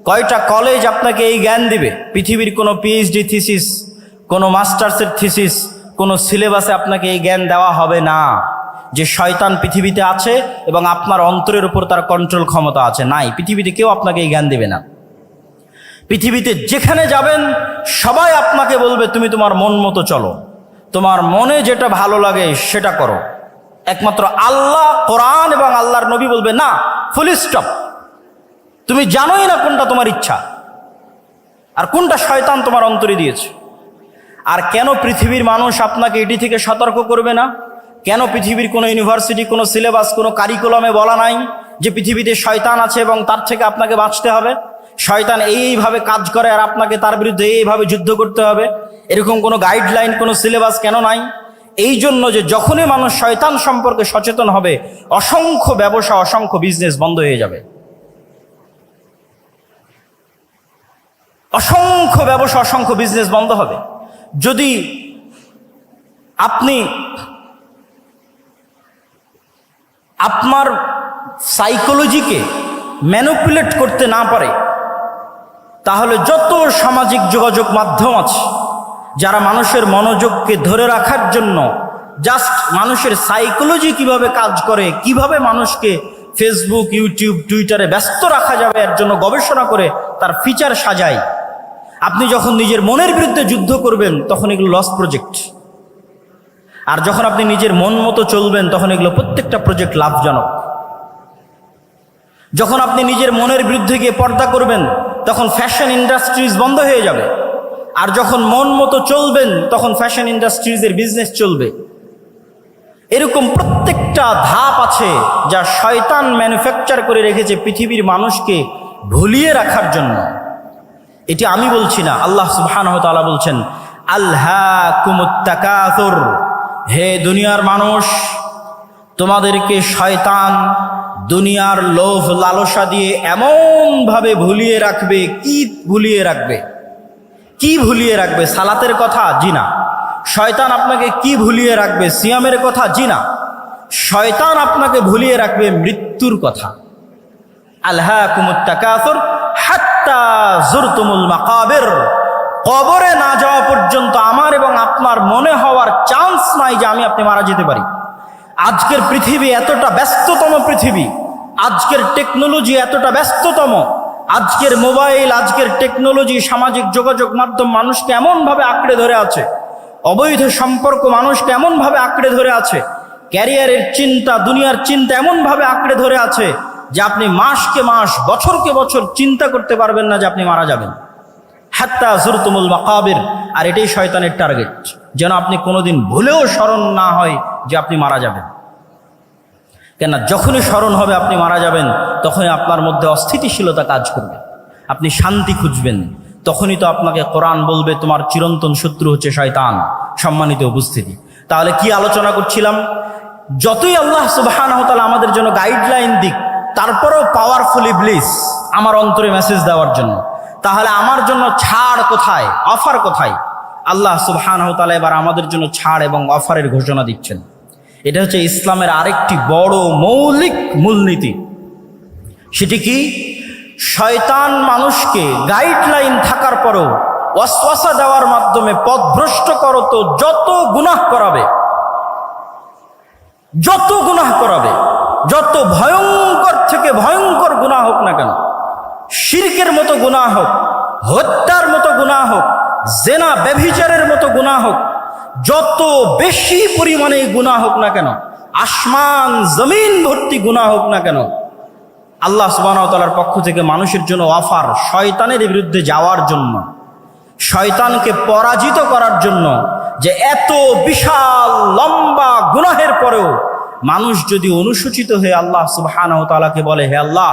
কয়টা কলেজ আপনাকে এই জ্ঞান দিবে? পৃথিবীর কোনো পিএইচডি থিসিস, কোনো মাস্টার্সের থিসিস, কোনো সিলেবাসে আপনাকে এই জ্ঞান দেওয়া হবে না যে শয়তান পৃথিবীতে আছে এবং আপনার অন্তরের উপর তার কন্ট্রোল ক্ষমতা আছে। নাই, পৃথিবীতে কেউ আপনাকে এই জ্ঞান দেবে না। পৃথিবীতে যেখানে যাবেন সবাই আপনাকে বলবে তুমি তোমার মন মতো চলো, তোমার মনে যেটা ভালো লাগে সেটা করো। একমাত্র আল্লাহ, কোরআন এবং আল্লাহর নবী বলবে না, ফুল স্টপ। তুমি জানোই না কোনটা তোমার ইচ্ছা আর কোনটা শয়তান তোমার অন্তরে দিয়েছে। আর কেন পৃথিবীর মানুষ আপনাকে এটি থেকে সতর্ক করবে না? কেন পৃথিবীর কোনো ইউনিভার্সিটি, কোনো সিলেবাস, কোনো কারিকুলামে বলা নাই যে পৃথিবীতে শয়তান আছে এবং তার থেকে আপনাকে বাঁচতে হবে? শয়তান এইভাবে কাজ করে আর আপনাকে তার বিরুদ্ধে এইভাবে যুদ্ধ করতে হবে, এরকম কোনো গাইডলাইন, কোনো সিলেবাস কেন নাই? এই জন্য যে যখনই মানুষ শয়তান সম্পর্কে সচেতন হবে, অসংখ্য ব্যবসা, অসংখ্য বিজনেস বন্ধ হয়ে যাবে। অসংখ্য ব্যবসা, অসংখ্য বিজনেস বন্ধ হবে যদি আপনি আপনার সাইকোলজিকে ম্যানিপুলেট করতে না পারে। তাহলে যত সামাজিক যোগাযোগ মাধ্যম আছে, যারা মানুষের মনোযোগকে ধরে রাখার জন্য জাস্ট মানুষের সাইকোলজি কিভাবে কাজ করে, কিভাবে মানুষকে ফেসবুক, ইউটিউব, টুইটারে ব্যস্ত রাখা যাবে এর জন্য গবেষণা করে তার ফিচার সাজায়, আপনি যখন নিজের মনের বিরুদ্ধে যুদ্ধ করবেন তখন এগুলো লস প্রজেক্ট। আর যখন আপনি নিজের মন মতো চলবেন তখন এগুলো প্রত্যেকটা প্রজেক্ট লাভজনক। যখন আপনি নিজের মনের বিরুদ্ধে গিয়ে পর্দা করবেন তখন ফ্যাশন ইন্ডাস্ট্রিজ বন্ধ হয়ে যাবে। আর যখন মন মতো চলবেন তখন ফ্যাশন ইন্ডাস্ট্রিজের বিজনেস চলবে। এরকম প্রত্যেকটা ধাপ আছে যা শয়তান ম্যানুফ্যাকচার করে রেখেছে পৃথিবীর মানুষকে ভুলিয়ে রাখার জন্য। এটি আমি বলছি না, আল্লাহ সুবহানাহু ওয়া তাআলা বলছেন, আলহাকুমুত তাকাসুর, হে দুনিয়ার মানুষ, তোমাদেরকে শয়তান দুনিয়ার লোভ লালসা দিয়ে এমন ভাবে ভুলিয়ে রাখবে। কি ভুলিয়ে রাখবে? কি ভুলিয়ে রাখবে? সালাতের কথা? জি না। শয়তান আপনাকে কি ভুলিয়ে রাখবে? সিয়ামের কথা? জি না। শয়তান আপনাকে ভুলিয়ে রাখবে মৃত্যুর কথা। আলহাকুমুত তাকাসুর হাত্তা যুরতুমুল মাকাবির, কবরে না যাওয়া পর্যন্ত আমার এবং আপনার মনে হওয়ার চান্স নাই যে আমি আপনি মারা যেতে পারি। আজকের পৃথিবী এতটা ব্যস্ততম পৃথিবী, আজকের টেকনোলজি এতটা ব্যস্ততম, আজকের মোবাইল, আজকের টেকনোলজি, সামাজিক যোগাযোগ মাধ্যম মানুষকে এমনভাবে আঁকড়ে ধরে আছে, অবৈধ সম্পর্ক মানুষকে এমনভাবে আঁকড়ে ধরে আছে, ক্যারিয়ারের চিন্তা, দুনিয়ার চিন্তা এমনভাবে আঁকড়ে ধরে আছে যে আপনি মাসকে মাস বছরকে বছর চিন্তা করতে পারবেন না যে আপনি মারা যাবেন। হাত্তা যুরতুমুল মাকাবির, আর এটাই শয়তানের টার্গেট, যেন আপনি কোনোদিন ভুলেও স্মরণ না হয় যে আপনি মারা যাবেন। কেন, যখনই স্মরণ হবে আপনি মারা যাবেন, তখনই আপনার মধ্যে অস্থিতিশীলতা কাজ করবে, আপনি শান্তি খুঁজবেন। তখনই তো আপনাকে কোরআন বলবে তোমার চিরন্তন শত্রু হচ্ছে শয়তান। সম্মানিত উপস্থিতি, তাহলে কি আলোচনা করছিলাম? যতই আল্লাহ সুবহানাহু ওয়া তাআলা আমাদের জন্য গাইডলাইন দিক, তারপরেও পাওয়ারফুল ইবলিস আমার অন্তরে মেসেজ দেওয়ার জন্য। তাহলে আমার জন্য ছাড় কোথায়, অফার কোথায়? আল্লাহ সুবহানাহু ওয়া তাআলা এবার আমাদের জন্য ছাড় এবং অফারের ঘোষণা দিচ্ছেন। এটা হচ্ছে ইসলামের আরেকটি বড় মৌলিক মূলনীতি। সেটি কি? শয়তান মানুষকে গাইডলাইন থাকার পরও ওয়াসওয়াসা দেওয়ার মাধ্যমে পথভ্রষ্ট করতো, যত গুনাহ করাবে, যত গুনাহ করাবে, যত ভয়ঙ্কর থেকে ভয়ঙ্কর গুনাহ হোক না কেন, শিরকের মতো গুনাহ হোক, হত্যার মতো গুনাহ হোক, জেনা ব্যভিচারের মতো গুনাহ হোক, যত বেশি পরিমাণে গুনাহ হোক না কেন, আসমান জমিন ভর্তি গুনাহ হোক না কেন, আল্লাহ সুবহানাহু ওয়া তাআলার পক্ষ থেকে মানুষের জন্য অফার শয়তানের বিরুদ্ধে যাওয়ার জন্য, শয়তানকে পরাজিত করার জন্য। যে এত বিশাল লম্বা গুনাহের পরেও মানুষ যদি অনুসূচিত হয়ে আল্লাহ সুবহানাহু ওয়া তাআলাকে বলে, হে আল্লাহ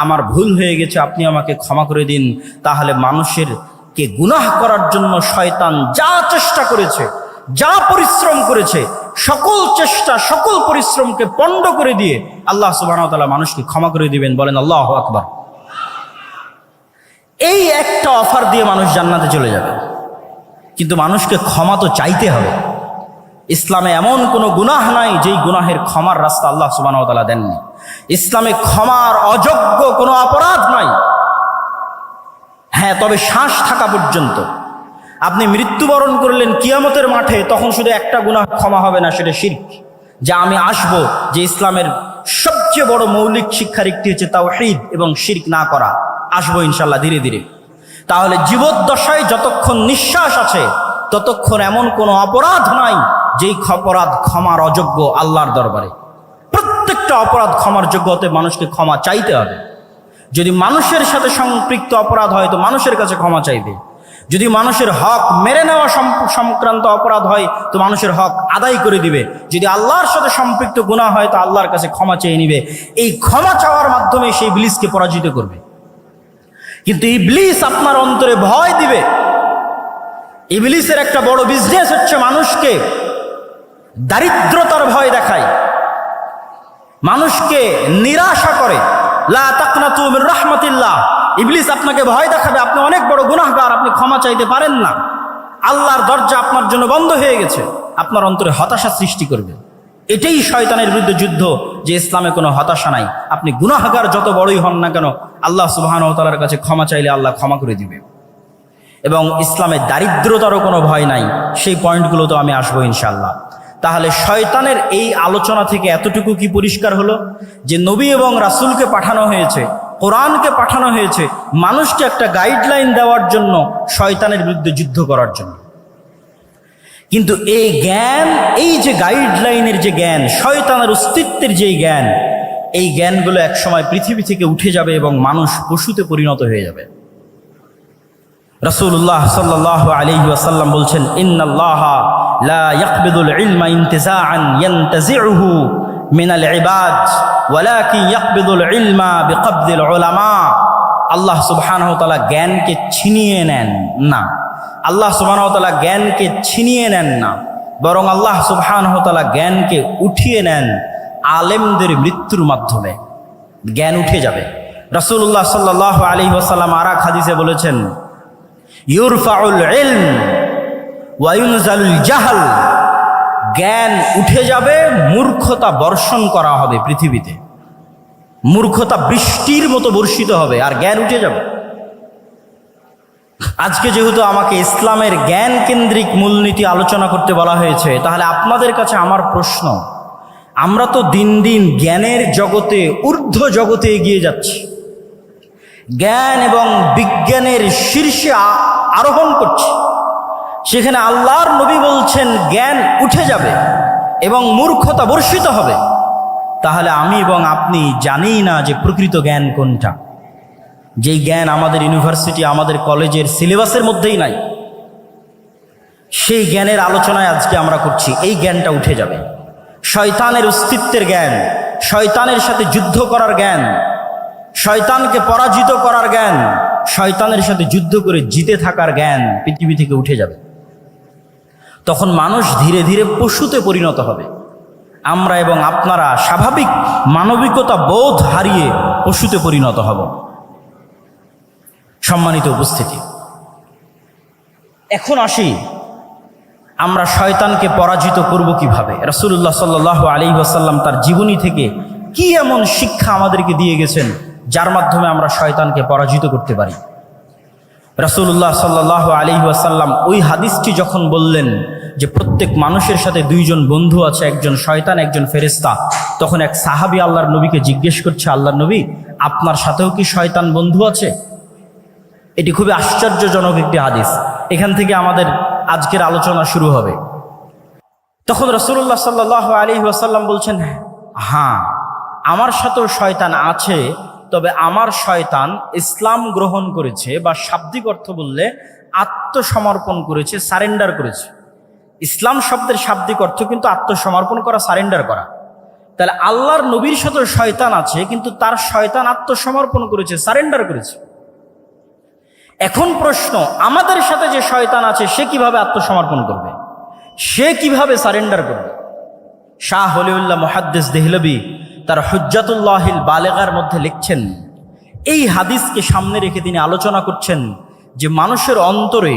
আমার ভুল হয়ে গেছে, আপনি আমাকে ক্ষমা করে দিন, তাহলে মানুষের কে গুনাহ করার জন্য শয়তান যা চেষ্টা করেছে, যা পরিশ্রম করেছে, সকল চেষ্টা সকল পরিশ্রমকে পণ্ড করে দিয়ে আল্লাহ সুবহানাহু ওয়া তাআলা মানুষকে ক্ষমা করে দিবেন। বলেন আল্লাহু আকবার। এই একটা অফার দিয়ে মানুষ জান্নাতে চলে যাবে, কিন্তু মানুষকে ক্ষমা তো চাইতে হবে। ইসলামে এমন কোনো গুনাহ নাই যেই গুনাহের ক্ষমার রাস্তা আল্লাহ সুবহানাহু ওয়া তাআলা দেননি। ইসলামে ক্ষমার অযোগ্য কোনো অপরাধ নাই। হ্যাঁ, তবে শ্বাস থাকা পর্যন্ত। আপনি মৃত্যুবরণ করলেন কিয়ামতের মাঠে, তখন শুধু একটা গুনাহ ক্ষমা হবে না, সেটা শিরক। যা আমি আসবো, যে ইসলামের সবচেয়ে বড় মৌলিক শিক্ষার একটি হচ্ছে তাওহীদ এবং শিরক না করা। আসবো ইনশাল্লাহ ধীরে ধীরে। তাহলে জীবদ্দশায় যতক্ষণ নিঃশ্বাস আছে ততক্ষণ এমন কোনো অপরাধ নাই যেই অপরাধ ক্ষমার অযোগ্য আল্লাহর দরবারে। প্রত্যেকটা অপরাধ ক্ষমার যোগ্য হতে মানুষকে ক্ষমা চাইতে হবে। যদি মানুষের সাথে সম্পৃক্ত অপরাধ হয় তো মানুষের কাছে ক্ষমা চাইবে। যদি মানুষের হক মেরে নেওয়া সংক্রান্ত অপরাধ হয় তো মানুষের হক আদায় করে দিবে। যদি আল্লাহর সাথে সম্পৃক্ত গুনাহ হয় তো আল্লাহর কাছে ক্ষমা চেয়ে নিবে। এই ক্ষমা চাওয়ার মাধ্যমে সেই ইবলিসকে পরাজিত করবে। কিন্তু ইবলিস আপনার অন্তরে ভয় দিবে। ইবলিসের একটা বড় বিজনেস হচ্ছে মানুষকে দারিদ্রতার ভয় দেখায়, মানুষকে নিরাশা করে। লা তাকনাতু মির রাহমাতিল্লাহ। ইবলিস আপনাকে ভয় দেখাবে, আপনি অনেক বড় গুনাহগার, আপনি ক্ষমা চাইতে পারেন না, আল্লাহর দরজা আপনার জন্য বন্ধ হয়ে গেছে, আপনার অন্তরে হতাশা সৃষ্টি করবে। এটাই শয়তানের বিরুদ্ধে যুদ্ধ, যে ইসলামে কোনো হতাশা নাই। আপনি গুনাহগার যত বড়ই হন না কেন, আল্লাহ সুবহানাহু ওয়া তাআলার কাছে ক্ষমা চাইলে আল্লাহ ক্ষমা করে দিবে। এবং ইসলামে দারিদ্রতারও কোনো ভয় নাই। সেই পয়েন্টগুলো তো আমি আসবো ইনশাআল্লাহ। তাহলে শয়তানের এই আলোচনা থেকে এতটুকু কি পরিষ্কার হলো যে নবী এবং রাসূলকে পাঠানো হয়েছে, কোরআনকে পাঠানো হয়েছে মানুষকে একটা গাইডলাইন দেওয়ার জন্য, শয়তানের বিরুদ্ধে যুদ্ধ করার জন্য। কিন্তু এই জ্ঞান, এই যে গাইডলাইনের যে জ্ঞান, শয়তানের অস্তিত্বের যে জ্ঞান, এই জ্ঞানগুলো একসময় পৃথিবী থেকে উঠে যাবে এবং মানুষ পশুতে পরিণত হয়ে যাবে। রাসূলুল্লাহ সাল্লাল্লাহু আলাইহি ওয়াসাল্লাম বলছেন, ইন্নাল্লাহা লা ইয়াকবিদুল ইলমা ইনতিজাআন ইয়ানতাজিউহু মিনাল ইবাদ ওয়ালাকিন ইয়াকবিদুল ইলমা বিকবদিল উলামা। আল্লাহ সুবহানাহু ওয়া তাআলা জ্ঞানকে ছিনিয়ে নেন না। আল্লাহ সুবহানাহু ওয়া তাআলা জ্ঞানকে ছিনিয়ে নেন না, বরং আল্লাহ সুবহানাহু ওয়া তাআলা জ্ঞানকে উঠিয়ে নেন আলেমদের মৃত্যুর মাধ্যমে। জ্ঞান উঠে যাবে। রাসূলুল্লাহ সাল্লাল্লাহু আলাইহি ওয়াসাল্লাম আর এক হাদিসে বলেছেন, ইউরফাউল ইলম ওয়া ইউনজালুল জাহল। জ্ঞান উঠে যাবে, মূর্খতা বর্ষণ করা হবে পৃথিবীতে। মূর্খতা বৃষ্টির মতো বর্ষিত হবে আর জ্ঞান উঠে যাবে। আজকে যেহেতু আমাকে ইসলামের জ্ঞান কেন্দ্রিক মূলনীতি আলোচনা করতে বলা হয়েছে, তাহলে আপনাদের কাছে আমার প্রশ্ন, আমরা তো দিন দিন জ্ঞানের জগতে, ঊর্ধ্ব জগতে এগিয়ে যাচ্ছি, জ্ঞান এবং বিজ্ঞানের শীর্ষে আরোহণ করছি। সেখানে আল্লাহর নবী বলছেন জ্ঞান উঠে যাবে এবং মূর্খতা বর্ষিত হবে। তাহলে আমি এবং আপনি জানি না যে প্রকৃত জ্ঞান কোনটা। যেই জ্ঞান আমাদের ইউনিভার্সিটি, আমাদের কলেজের সিলেবাসের মধ্যেই নাই, সেই জ্ঞানের আলোচনায় আজকে আমরা করছি। এই জ্ঞানটা উঠে যাবে। শয়তানের অস্তিত্বের জ্ঞান, শয়তানের সাথে যুদ্ধ করার জ্ঞান, শয়তানকে পরাজিত করার জ্ঞান, শয়তানের সাথে যুদ্ধ করে জিতে থাকার জ্ঞান পৃথিবী থেকে উঠে যাবে। তখন মানুষ ধীরে ধীরে পশুতে পরিণত হবে। আমরা এবং আপনারা স্বাভাবিক মানবিকতা বোধ হারিয়ে পশুতে পরিণত হব। সম্মানিত উপস্থিতি, এখন আসি আমরা শয়তানকে পরাজিত করব কিভাবে। রাসূলুল্লাহ সাল্লাল্লাহু আলাইহি ওয়াসাল্লাম তার জীবনী থেকে কি এমন শিক্ষা আমাদেরকে দিয়ে গেছেন যার মাধ্যমে আমরা শয়তানকে পরাজিত করতে পারি। রাসূলুল্লাহ সাল্লাল্লাহু আলাইহি ওয়াসাল্লাম ওই হাদিসটি যখন বললেন যে প্রত্যেক মানুষের সাথে দুইজন বন্ধু আছে, একজন শয়তান, একজন ফেরেশতা, তখন এক সাহাবী আল্লাহর নবীকে জিজ্ঞেস করছে, আল্লাহর নবী, আপনার সাথেও কি শয়তান বন্ধু আছে? এটি খুবই আশ্চর্যজনক একটি হাদিস। এখান থেকে আমাদের আজকের আলোচনা শুরু হবে। তখন রাসূলুল্লাহ সাল্লাল্লাহু আলাইহি ওয়াসাল্লাম বলছেন, হ্যাঁ, আমার সাথেও শয়তান আছে, তবে আমার শয়তান ইসলাম গ্রহণ করেছে, বা শাব্দিক অর্থ বললে আত্মসমর্পণ করেছে, সারেন্ডার করেছে। ইসলাম শব্দের শাব্দিক অর্থ কিন্তু আত্মসমর্পণ করা, সারেন্ডার করা। তাহলে আল্লাহর নবীর সাথেও শয়তান আছে, কিন্তু তার শয়তান আত্মসমর্পণ করেছে, সারেন্ডার করেছে। এখন প্রশ্ন, আমাদের সাথে যে শয়তান আছে সে কিভাবে আত্মসমর্পণ করবে, সে কিভাবে সারেন্ডার করবে? শাহ ওলিউল্লাহ মুহাদ্দিস দেহলভী তার হুজ্জাতুল্লাহিল বালেগার মধ্যে লিখছেন, এই হাদিসকে সামনে রেখে তিনি আলোচনা করছেন যে মানুষের অন্তরে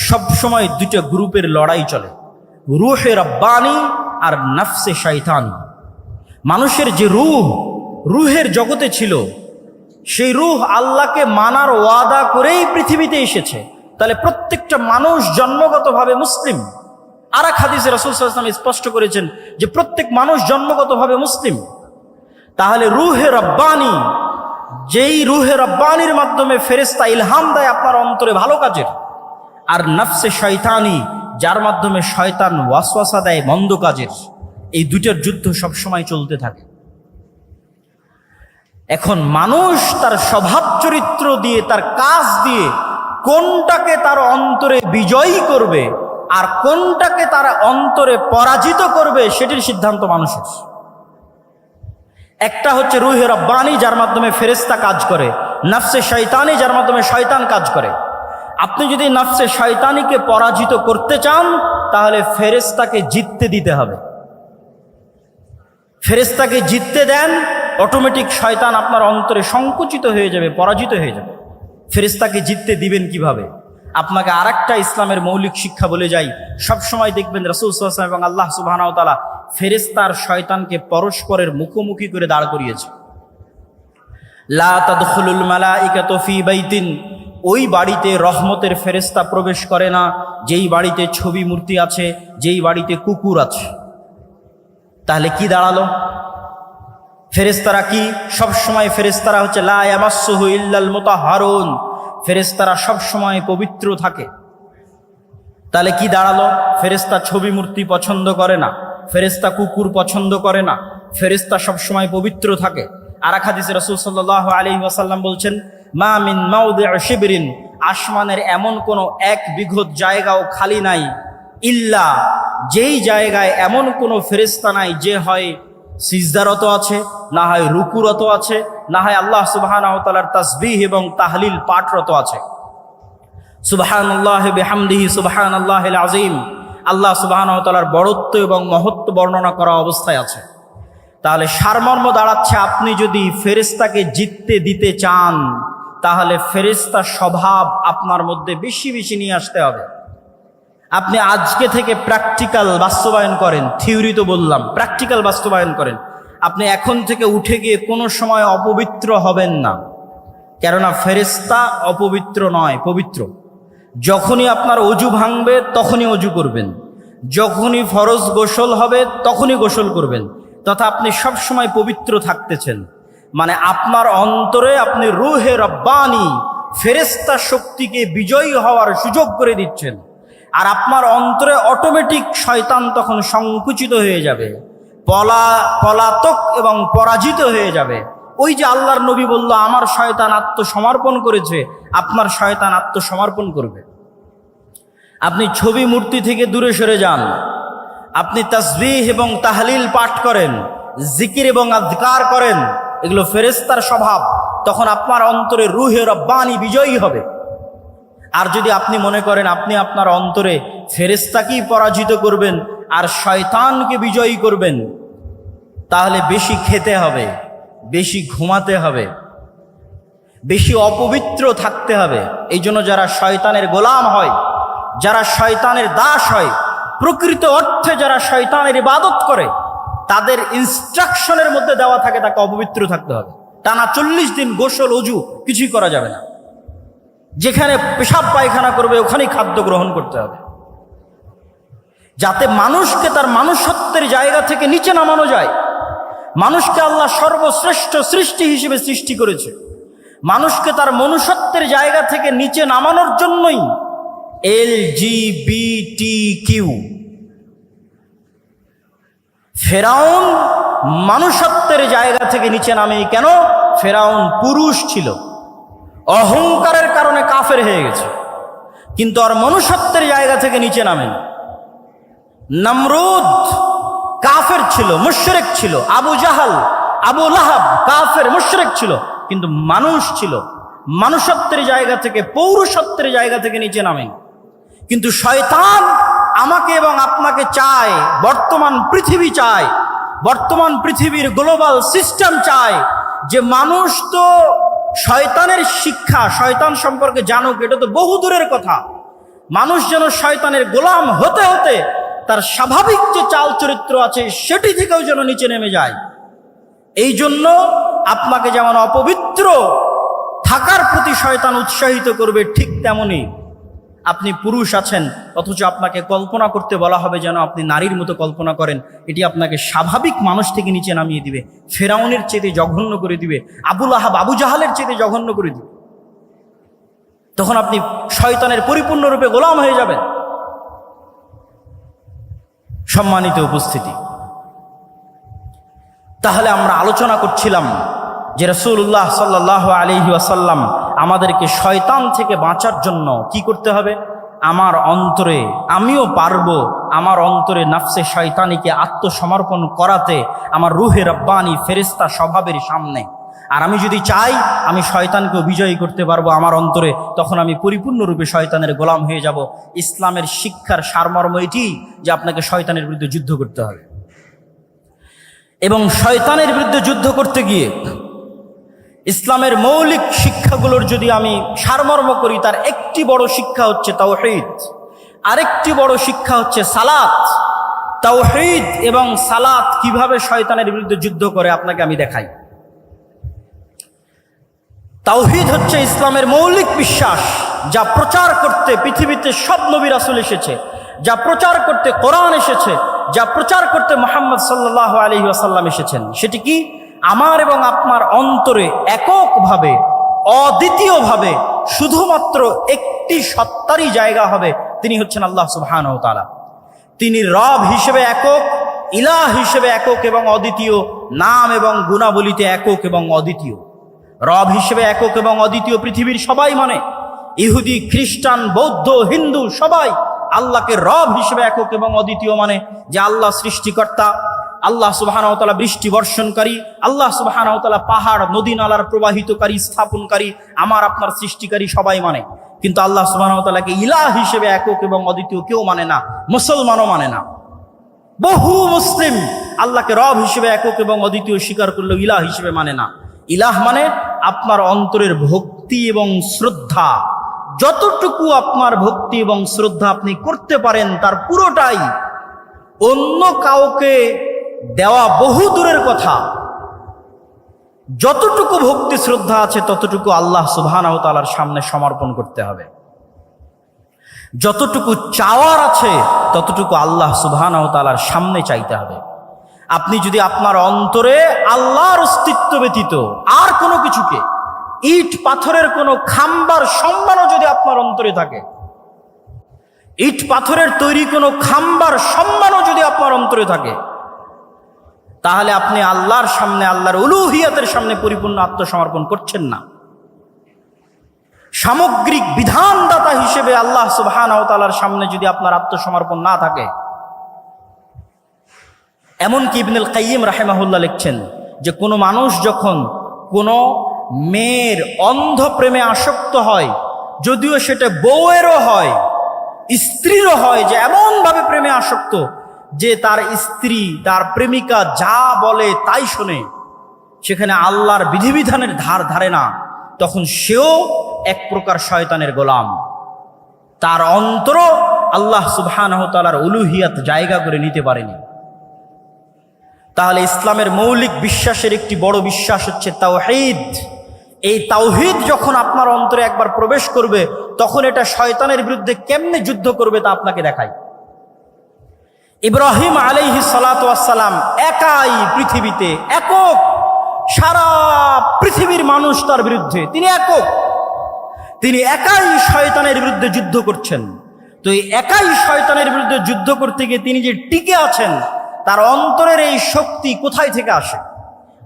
সবসময় দুইটা গ্রুপের লড়াই চলে, রূহে রব্বানি আর নফসে শয়তানি। মানুষের যে রুহের জগতে ছিল, সেই রূহ আল্লাহকে মানার ওয়াদা করেই পৃথিবীতে এসেছে। তাহলে প্রত্যেকটা মানুষ জন্মগতভাবে মুসলিম। আর এক হাদিসে রাসূল সাল্লাল্লাহু আলাইহি ওয়াসাল্লাম স্পষ্ট করেছেন যে প্রত্যেক মানুষ জন্মগতভাবে মুসলিম। তাহলে রূহে রব্বানি, যেই রূহে রব্বানির মাধ্যমে ফেরেশতা ইলহাম দেয় আপনার অন্তরে ভালো কাজের, আর নফসে শয়তানি, যার মাধ্যমে শয়তান ওয়াসওয়াসা দেয় মন্দ কাজের, এই দুইটার যুদ্ধ সবসময় চলতে থাকে। এখন মানুষ তার স্বভাব চরিত্র দিয়ে, তার কাজ দিয়ে কোনটাকে তার অন্তরে বিজয়ী করবে আর কোনটাকে তার অন্তরে পরাজিত করবে, সেটির সিদ্ধান্ত মানুষের। একটা হচ্ছে রূহে রব্বানি, যার মাধ্যমে ফেরেশতা কাজ করে, নফসে শয়তানি, যার মাধ্যমে শয়তান কাজ করে। আপনি যদি নফসে শয়তানিকে পরাজিত করতে চান, তাহলে ফেরেশতাকে জিততে দিতে হবে। ফেরেশতাকে জিততে দেন, অটোমেটিক শয়তান আপনার অন্তরে সংকুচিত হয়ে যাবে, পরাজিত হয়ে যাবে। ফেরেশতাকে জিততে দিবেন কিভাবে? আপনাকে আরেকটা ইসলামের মৌলিক শিক্ষা বলে যাই। সবসময় দেখবেন রাসূল সাল্লাল্লাহু আলাইহি ওয়াসাল্লাম এবং আল্লাহ সুবহানাহু ওয়া তাআলা ফেরেশতার শয়তানকে পরস্পরের মুখোমুখি করে দাঁড় করিয়েছে। লা তাদখুলুল মালাইকাতু ফি বাইতিন, ওই বাড়িতে রহমতের ফেরেশতা প্রবেশ করে না যেই বাড়িতে ছবি মূর্তি আছে, যেই বাড়িতে কুকুর আছে। তাহলে কি দাঁড়ালো? ফেরেশতারা কি সবসময়, ফেরেশতারা হচ্ছে লা ইয়ামাসসুহু ইল্লাল মুতাহহারুন, ফেরেশতারা সবসময় পবিত্র থাকে। তাহলে কি দাঁড়ালো? ফেরেশতা ছবি মূর্তি পছন্দ করে না, ফেরেশতা কুকুর পছন্দ করে না, ফেরেশতা সবসময় পবিত্র থাকে। আর এক হাদিসে রাসূল সাল্লাল্লাহু আলাইহি ওয়াসাল্লাম বলছেন, মা মিন মাওদিউ শিবরিন, আসমানের এমন কোনো এক বিঘত জায়গাও খালি নাই, ইল্লা, যেই জায়গায় এমন কোনো ফেরেশতা নাই যে হয় সিজদারত আছে, না হয় রুকুরত আছে, না হয় আল্লাহ সুবহানাহু ওয়া তাআলার তাসবিহ এবং তাহলিল পাঠরত আছে। সুবহানাল্লাহি বিহামদিহি সুবহানাল্লাহিল আযীম, আল্লাহ সুবহানাহু ওয়া তাআলার বড়ত্ব এবং মহত্ব বর্ণনা করা অবস্থায় আছে। তাহলে সারমর্ম দাঁড়াচ্ছে, আপনি যদি ফেরেশতাকে জিততে দিতে চান, তাহলে ফেরেশতার স্বভাব আপনার মধ্যে বেশি বেশি নিয়ে আসতে হবে। আপনি আজকে থেকে প্র্যাকটিক্যাল বাস্তবায়ন করেন, থিওরি তো বললাম, প্র্যাকটিক্যাল বাস্তবায়ন করেন। আপনি এখন থেকে উঠে গিয়ে কোনো সময় অপবিত্র হবেন না, কেননা ফেরেশতা অপবিত্র নয়, পবিত্র। যখনই আপনার অজু ভাঙবে তখনই অজু করবেন, যখনই ফরজ গোসল হবে তখনই গোসল করবেন, তথা আপনি সব সময় পবিত্র থাকতেছেন। মানে আপনার অন্তরে আপনি রূহে রব্বানি, ফেরেশতা শক্তিকে বিজয়ী হওয়ার সুযোগ করে দিচ্ছেন। আর আপনার অন্তরে অটোমেটিক শয়তান তখন সংকুচিত হয়ে যাবে, পলাতক এবং পরাজিত হয়ে যাবে। ওই যে আল্লাহর নবী বলল আমার শয়তান আত্মসমর্পণ করেছে, আপনার শয়তান আত্মসমর্পণ করবে। আপনি ছবি মূর্তি থেকে দূরে সরে যান, আপনি তাসবিহ এবং তাহলিল পাঠ করেন, জিকির এবং আযকার করেন, এগুলো ফেরেশতার স্বভাব। তখন আপনার অন্তরে রূহে রব্বানি বিজয়ী হবে। আর যদি আপনি মনে করেন আপনি আপনার অন্তরে ফেরেশতাকেই পরাজিত করবেন আর শয়তানকে বিজয়ী করবেন, তাহলে বেশি খেতে হবে, বেশি ঘুমাতে হবে, বেশি অপবিত্র থাকতে হবে। এই জন্য যারা শয়তানের গোলাম হয়, যারা শয়তানের দাস হয়, প্রকৃত অর্থে যারা শয়তানের ইবাদত করে, তাদের ইনস্ট্রাকশনের মধ্যে দেওয়া থাকে তাকে অপবিত্র থাকতে হবে। টানা 40 দিন গোসল অজু কিছুই করা যাবে না। যেখানে পেশাব পায়খানা করবে ওখানেই খাদ্য গ্রহণ করতে হবে, যাতে মানুষকে তার মনুষ্যত্বের জায়গা থেকে নিচে নামানো যায়। মানুষকে আল্লাহ সর্বশ্রেষ্ঠ সৃষ্টি হিসেবে সৃষ্টি করেছে। মানুষকে তার মনুষ্যত্বের জায়গা থেকে নিচে নামানোর জন্যই LGBTQ। ফেরাউন মানুষত্বের জায়গা থেকে নিচে নামে কেন? ফেরাউন পুরুষ ছিল, অহংকারের কারণে কাফের হয়ে গেছে, কিন্তু আর মনুষ্যত্বের জায়গা থেকে নিচে নামেন। নমরুদ কাফের ছিল, মুশরিক ছিল। আবু জাহাল, আবু লাহাব কাফের মুশরিক ছিল, কিন্তু মানুষ ছিল। মানুষত্বের জায়গা থেকে, পৌরুষত্বের জায়গা থেকে নিচে নামেন। কিন্তু শয়তান আমাকে এবং আপনাকে চায়, বর্তমান পৃথিবী চায়, বর্তমান পৃথিবীর গ্লোবাল সিস্টেম চায় যে মানুষ তো শয়তানের শিক্ষা, শয়তান সম্পর্কে জানুক, এটা তো বহু দূরের কথা। মানুষ যেন শয়তানের গোলাম হতে হতে তার স্বাভাবিক যে চাল চরিত্র আছে সেটি থেকেও যেন নিচে নেমে যায়। এই জন্য আপনাকে যেমন অপবিত্র থাকার প্রতি শয়তান উৎসাহিত করবে, ঠিক তেমনি আপনি পুরুষ আছেন অথচ আপনাকে কল্পনা করতে বলা হবে যেন আপনি নারীর মতো কল্পনা করেন। এটি আপনাকে স্বাভাবিক মানুষ থেকে নিচে নামিয়ে দিবে, ফেরাউনের চেয়ে জঘন্য করে দিবে, আবু লাহাব আবু জাহালের চেয়ে জঘন্য করে দিবে। তখন আপনি শয়তানের পরিপূর্ণরূপে গোলাম হয়ে যাবেন। সম্মানিত উপস্থিতি, তাহলে আমরা আলোচনা করছিলাম যে রাসূলুল্লাহ সাল্লাল্লাহু আলাইহি ওয়াসাল্লাম আমাদেরকে শয়তান থেকে বাঁচার জন্য কি করতে হবে? আমার অন্তরে, আমিও পারবো আমার অন্তরে নফসে শয়তানিকে আত্মসমর্পণ করাতে, আমার রূহে রব্বানি ফেরেশতা স্বভাবের সামনে। আর আমি যদি চাই আমি শয়তানকেও বিজয়ী করতে পারবো আমার অন্তরে, তখন আমি পরিপূর্ণরূপে শয়তানের গোলাম হয়ে যাব। ইসলামের শিক্ষার সারমর্ম এটি যে আপনাকে শয়তানের বিরুদ্ধে যুদ্ধ করতে হবে। এবং শয়তানের বিরুদ্ধে যুদ্ধ করতে গিয়ে ইসলামের মৌলিক শিক্ষাগুলোর যদি আমি সারমর্ম করি, তার একটি বড় শিক্ষা হচ্ছে তাওহীদ, আরেকটি বড় শিক্ষা হচ্ছে সালাত। তাওহীদ এবং সালাত কিভাবে শয়তানের বিরুদ্ধে যুদ্ধ করে আপনাকে আমি দেখাই। তাওহীদ হচ্ছে ইসলামের মৌলিক বিশ্বাস, যা প্রচার করতে পৃথিবীতে সব নবী রাসূল এসেছে, যা প্রচার করতে কোরআন এসেছে, যা প্রচার করতে মুহাম্মদ সাল্লাল্লাহু আলাইহি ওয়াসাল্লাম এসেছেন। সেটি কি? আমার এবং আপনার অন্তরে এককভাবে, অদ্বিতীয়ভাবে শুধুমাত্র একটি সত্তারই জায়গা হবে, তিনি হচ্ছেন আল্লাহ সুবহানাহু ওয়া তাআলা। তিনি রব হিসেবে একক, ইলাহ হিসেবে একক এবং অদ্বিতীয়, নাম এবং গুণাবলীতে একক এবং অদ্বিতীয়। রব হিসেবে একক এবং অদ্বিতীয় পৃথিবীর সবাই মানে, ইহুদি, খ্রিস্টান, বৌদ্ধ, হিন্দু সবাই আল্লাহকে রব হিসেবে একক এবং অদ্বিতীয় মানে, যে আল্লাহ সৃষ্টিকর্তা, আল্লাহ সুবহানাহু ওয়া তাআলা বৃষ্টি বর্ষণকারী, আল্লাহ সুবহানাহু ওয়া তাআলা পাহাড় নদী নালার প্রবাহিতকারী, স্থাপনকারী, আমার আপনার সৃষ্টিকারী সবাই মানে। কিন্তু আল্লাহ সুবহানাহু ওয়া তাআলাকে ইলাহ হিসেবে একক এবং অদ্বিতীয় কেউ মানে না, মুসলমানও মানে না। বহু মুসলিম আল্লাহকে রব হিসেবে একক এবং অদ্বিতীয় স্বীকার করলেও ইলাহ হিসেবে মানে না। ইলাহ মানে আপনার অন্তরের ভক্তি এবং শ্রদ্ধা, যতটুকু আপনার ভক্তি এবং শ্রদ্ধা আপনি করতে পারেন তার পুরোটাই, অন্য কাউকে দেওয়া বহু দূরের কথা। যতটুকু ভক্তি শ্রদ্ধা আছে ততটুকু আল্লাহ সুবহানাহু ওয়া তাআলার সামনে সমর্পণ করতে হবে। যতটুকু চাওয়ার আছে ততটুকু আল্লাহ সুবহানাহু ওয়া তাআলার সামনে চাইতে হবে। আপনি যদি আপনার অন্তরে আল্লাহর অস্তিত্ব ব্যতীত আর কোনো কিছুকে, ইট পাথরের কোনো খাম্বার সম্মানও যদি আপনার অন্তরে থাকে, ইট পাথরের তৈরি কোনো খাম্বার সম্মানও যদি আপনার অন্তরে থাকে, তাহলে আপনি আল্লাহর সামনে, আল্লাহর উলুহিয়াতের সামনে পরিপূর্ণ আত্মসমর্পণ করছেন না। সামগ্রিক বিধানদাতা হিসেবে আল্লাহ সুবহানাহু ওয়া তাআলার সামনে যদি আপনার আত্মসমর্পণ না থাকে, এমনকি ইবনুল কাইয়িম রাহিমাহুল্লাহ লিখছেন যে কোনো মানুষ যখন কোনো মেয়ের অন্ধ প্রেমে আসক্ত হয়, যদিও সেটা বউয়েরও হয়, স্ত্রীরও হয়, যে এমনভাবে প্রেমে আসক্ত যে তার স্ত্রী, তার প্রেমিকা যা বলে তাই শোনে, সেখানে আল্লাহর বিধিবিধানের ধার ধারে না, তখন সেও এক প্রকার শয়তানের গোলাম। তার অন্তর আল্লাহ সুবহানাহু ওয়া তাআলার উলুহিয়াত জায়গা করে নিতে পারেনি। তাহলে ইসলামের মৌলিক বিশ্বাসের একটি বড় বিশ্বাস হচ্ছে তাওহীদ। এই তাওহীদ যখন আপনার অন্তরে একবার প্রবেশ করবে, তখন এটা শয়তানের বিরুদ্ধে কেমনে যুদ্ধ করবে তা আপনাকে দেখায়। ইব্রাহিম আলাইহিস সালাতু ওয়াস সালাম একাই পৃথিবীতে, একক, সারা পৃথিবীর মানুষ তার বিরুদ্ধে, তিনি একক, তিনি একাই শয়তানের বিরুদ্ধে যুদ্ধ করছেন। তো এই একাই শয়তানের বিরুদ্ধে যুদ্ধ করতে গিয়ে তিনি যে টিকে আছেন, তার অন্তরের এই শক্তি কোথায় থেকে আসে?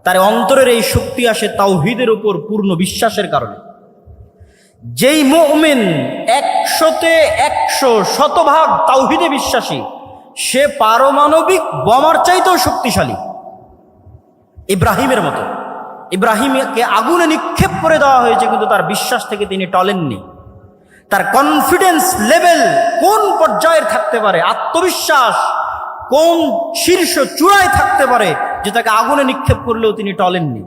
তার অন্তরের এই শক্তি আসে তাওহীদের উপর পূর্ণ বিশ্বাসের কারণে। যেই মুমিন 100% শতভাগ তাওহীদে বিশ্বাসী, সে পারমাণবিক বোমার চাইতেও শক্তিশালী। ইব্রাহিমের মতো, ইব্রাহিমকে আগুনে নিক্ষেপ করে দেওয়া হয়েছে, কিন্তু তার বিশ্বাস থেকে তিনি টলেননি। তার কনফিডেন্স লেভেল কোন পর্যায়ের থাকতে পারে, আত্মবিশ্বাস কোন শীর্ষ চূড়ায় থাকতে পারে যে তাকে আগুনে নিক্ষেপ করলেও তিনি টলেননি।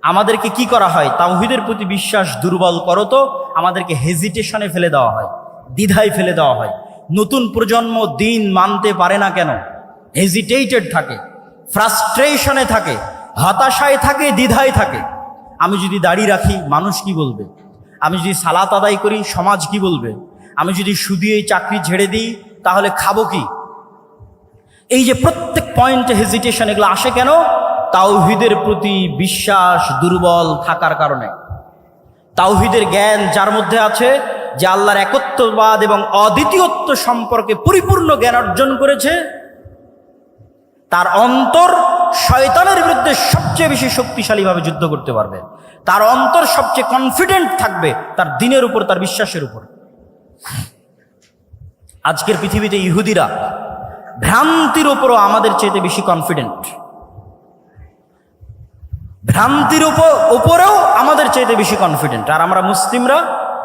আমাদেরকে কি করা হয়? তাওহীদের প্রতি বিশ্বাস দুর্বল করো তো আমাদেরকে হেজিটেশনে ফেলে দেওয়া হয়, দ্বিধায় ফেলে দেওয়া হয়। নতুন প্রজন্ম দিন মানতে পারে না কেন? হেজিটেটেড থাকে, ফ্রাস্ট্রেশনে থাকে, হতাশায় থাকে, দ্বিধায় থাকে। আমি যদি দাড়ি রাখি মানুষ কি বলবে? আমি যদি সালাত আদায় করি সমাজ কি বলবে? আমি যদি শুধু এই চাকরি ছেড়ে দিই তাহলে খাবো কি? এই যে প্রত্যেক পয়েন্টে হেজিটেশন, এগুলো আসে কেন? তাওহীদের প্রতি বিশ্বাস দুর্বল থাকার কারণে। তাওহীদের জ্ঞান যার মধ্যে আছে, যে আল্লাহর একত্ববাদ এবং অদ্বিতীয়ত্ব সম্পর্কে পরিপূর্ণ জ্ঞান অর্জন করেছে, তার অন্তর শয়তানের বিরুদ্ধে সবচেয়ে বেশি শক্তিশালীভাবে যুদ্ধ করতে পারবে। তার অন্তর সবচেয়ে কনফিডেন্ট থাকবে তার দ্বীনের উপর, তার বিশ্বাসের উপর। আজকের পৃথিবীতে ইহুদিরা ভ্রান্তির উপরও আমাদের চেয়ে বেশি কনফিডেন্ট, ভ্রান্তির উপরেও আমাদের চেয়ে বেশি কনফিডেন্ট। আর আমরা মুসলিমরা,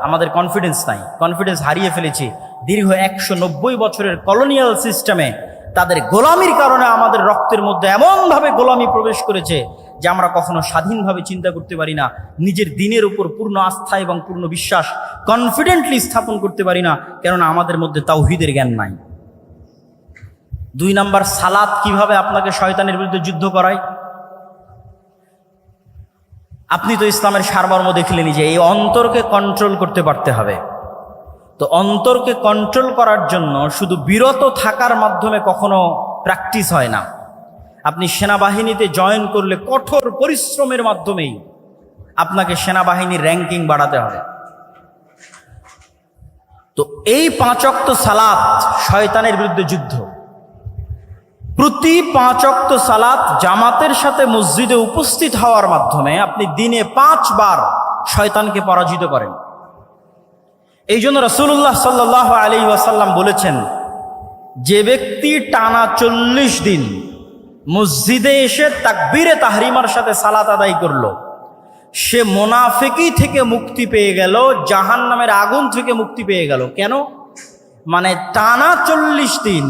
আমাদের কনফিডেন্স নাই, কনফিডেন্স হারিয়ে ফেলেছি। দীর্ঘ 190 বছরের কলোনিয়াল সিস্টেমে তাদের গোলামির কারণে আমাদের রক্তের মধ্যে এমনভাবে গোলামি প্রবেশ করেছে যে আমরা কখনো স্বাধীনভাবে চিন্তা করতে পারি না, নিজের দ্বীনের উপর পূর্ণ আস্থা এবং পূর্ণ বিশ্বাস কনফিডেন্টলি স্থাপন করতে পারি না, কেননা আমাদের মধ্যে তাওহীদের জ্ঞান নাই। 2 নাম্বার, সালাত কিভাবে আপনাকে শয়তানের বিরুদ্ধে যুদ্ধ করায়? আপনি তো ইসলামের সারমর্ম দেখলেনি যে এই অন্তরকে কন্ট্রোল করতে পারতে হবে। তো অন্তরকে কন্ট্রোল করার জন্য শুধু বিরত থাকার মাধ্যমে কখনো প্র্যাকটিস হয় না। আপনি সেনাবাহিনীতে জয়েন করলে কঠোর পরিশ্রমের মাধ্যমেই আপনাকে সেনাবাহিনীর র্যাঙ্কিং বাড়াতে হবে। তো এই 5 ওয়াক্ত সালাত শয়তানের বিরুদ্ধে যুদ্ধ। প্রতি 5 ওয়াক্ত সালাত জামাতের সাথে মসজিদে উপস্থিত হওয়ার মাধ্যমে আপনি দিনে 5 বার শয়তানকে পরাজিত করেন। এই জন্য রাসূলুল্লাহ সাল্লাল্লাহু আলাইহি ওয়াসাল্লাম বলেছেন, যে ব্যক্তি টানা 40 দিন মসজিদে এসে তাকবীরে তাহরিমার সাথে সালাত আদায় করলো, সে মুনাফিকি থেকে মুক্তি পেয়ে গেল, জাহান্নামের আগুন থেকে মুক্তি পেয়ে গেল। কেন? মানে টানা 40 দিন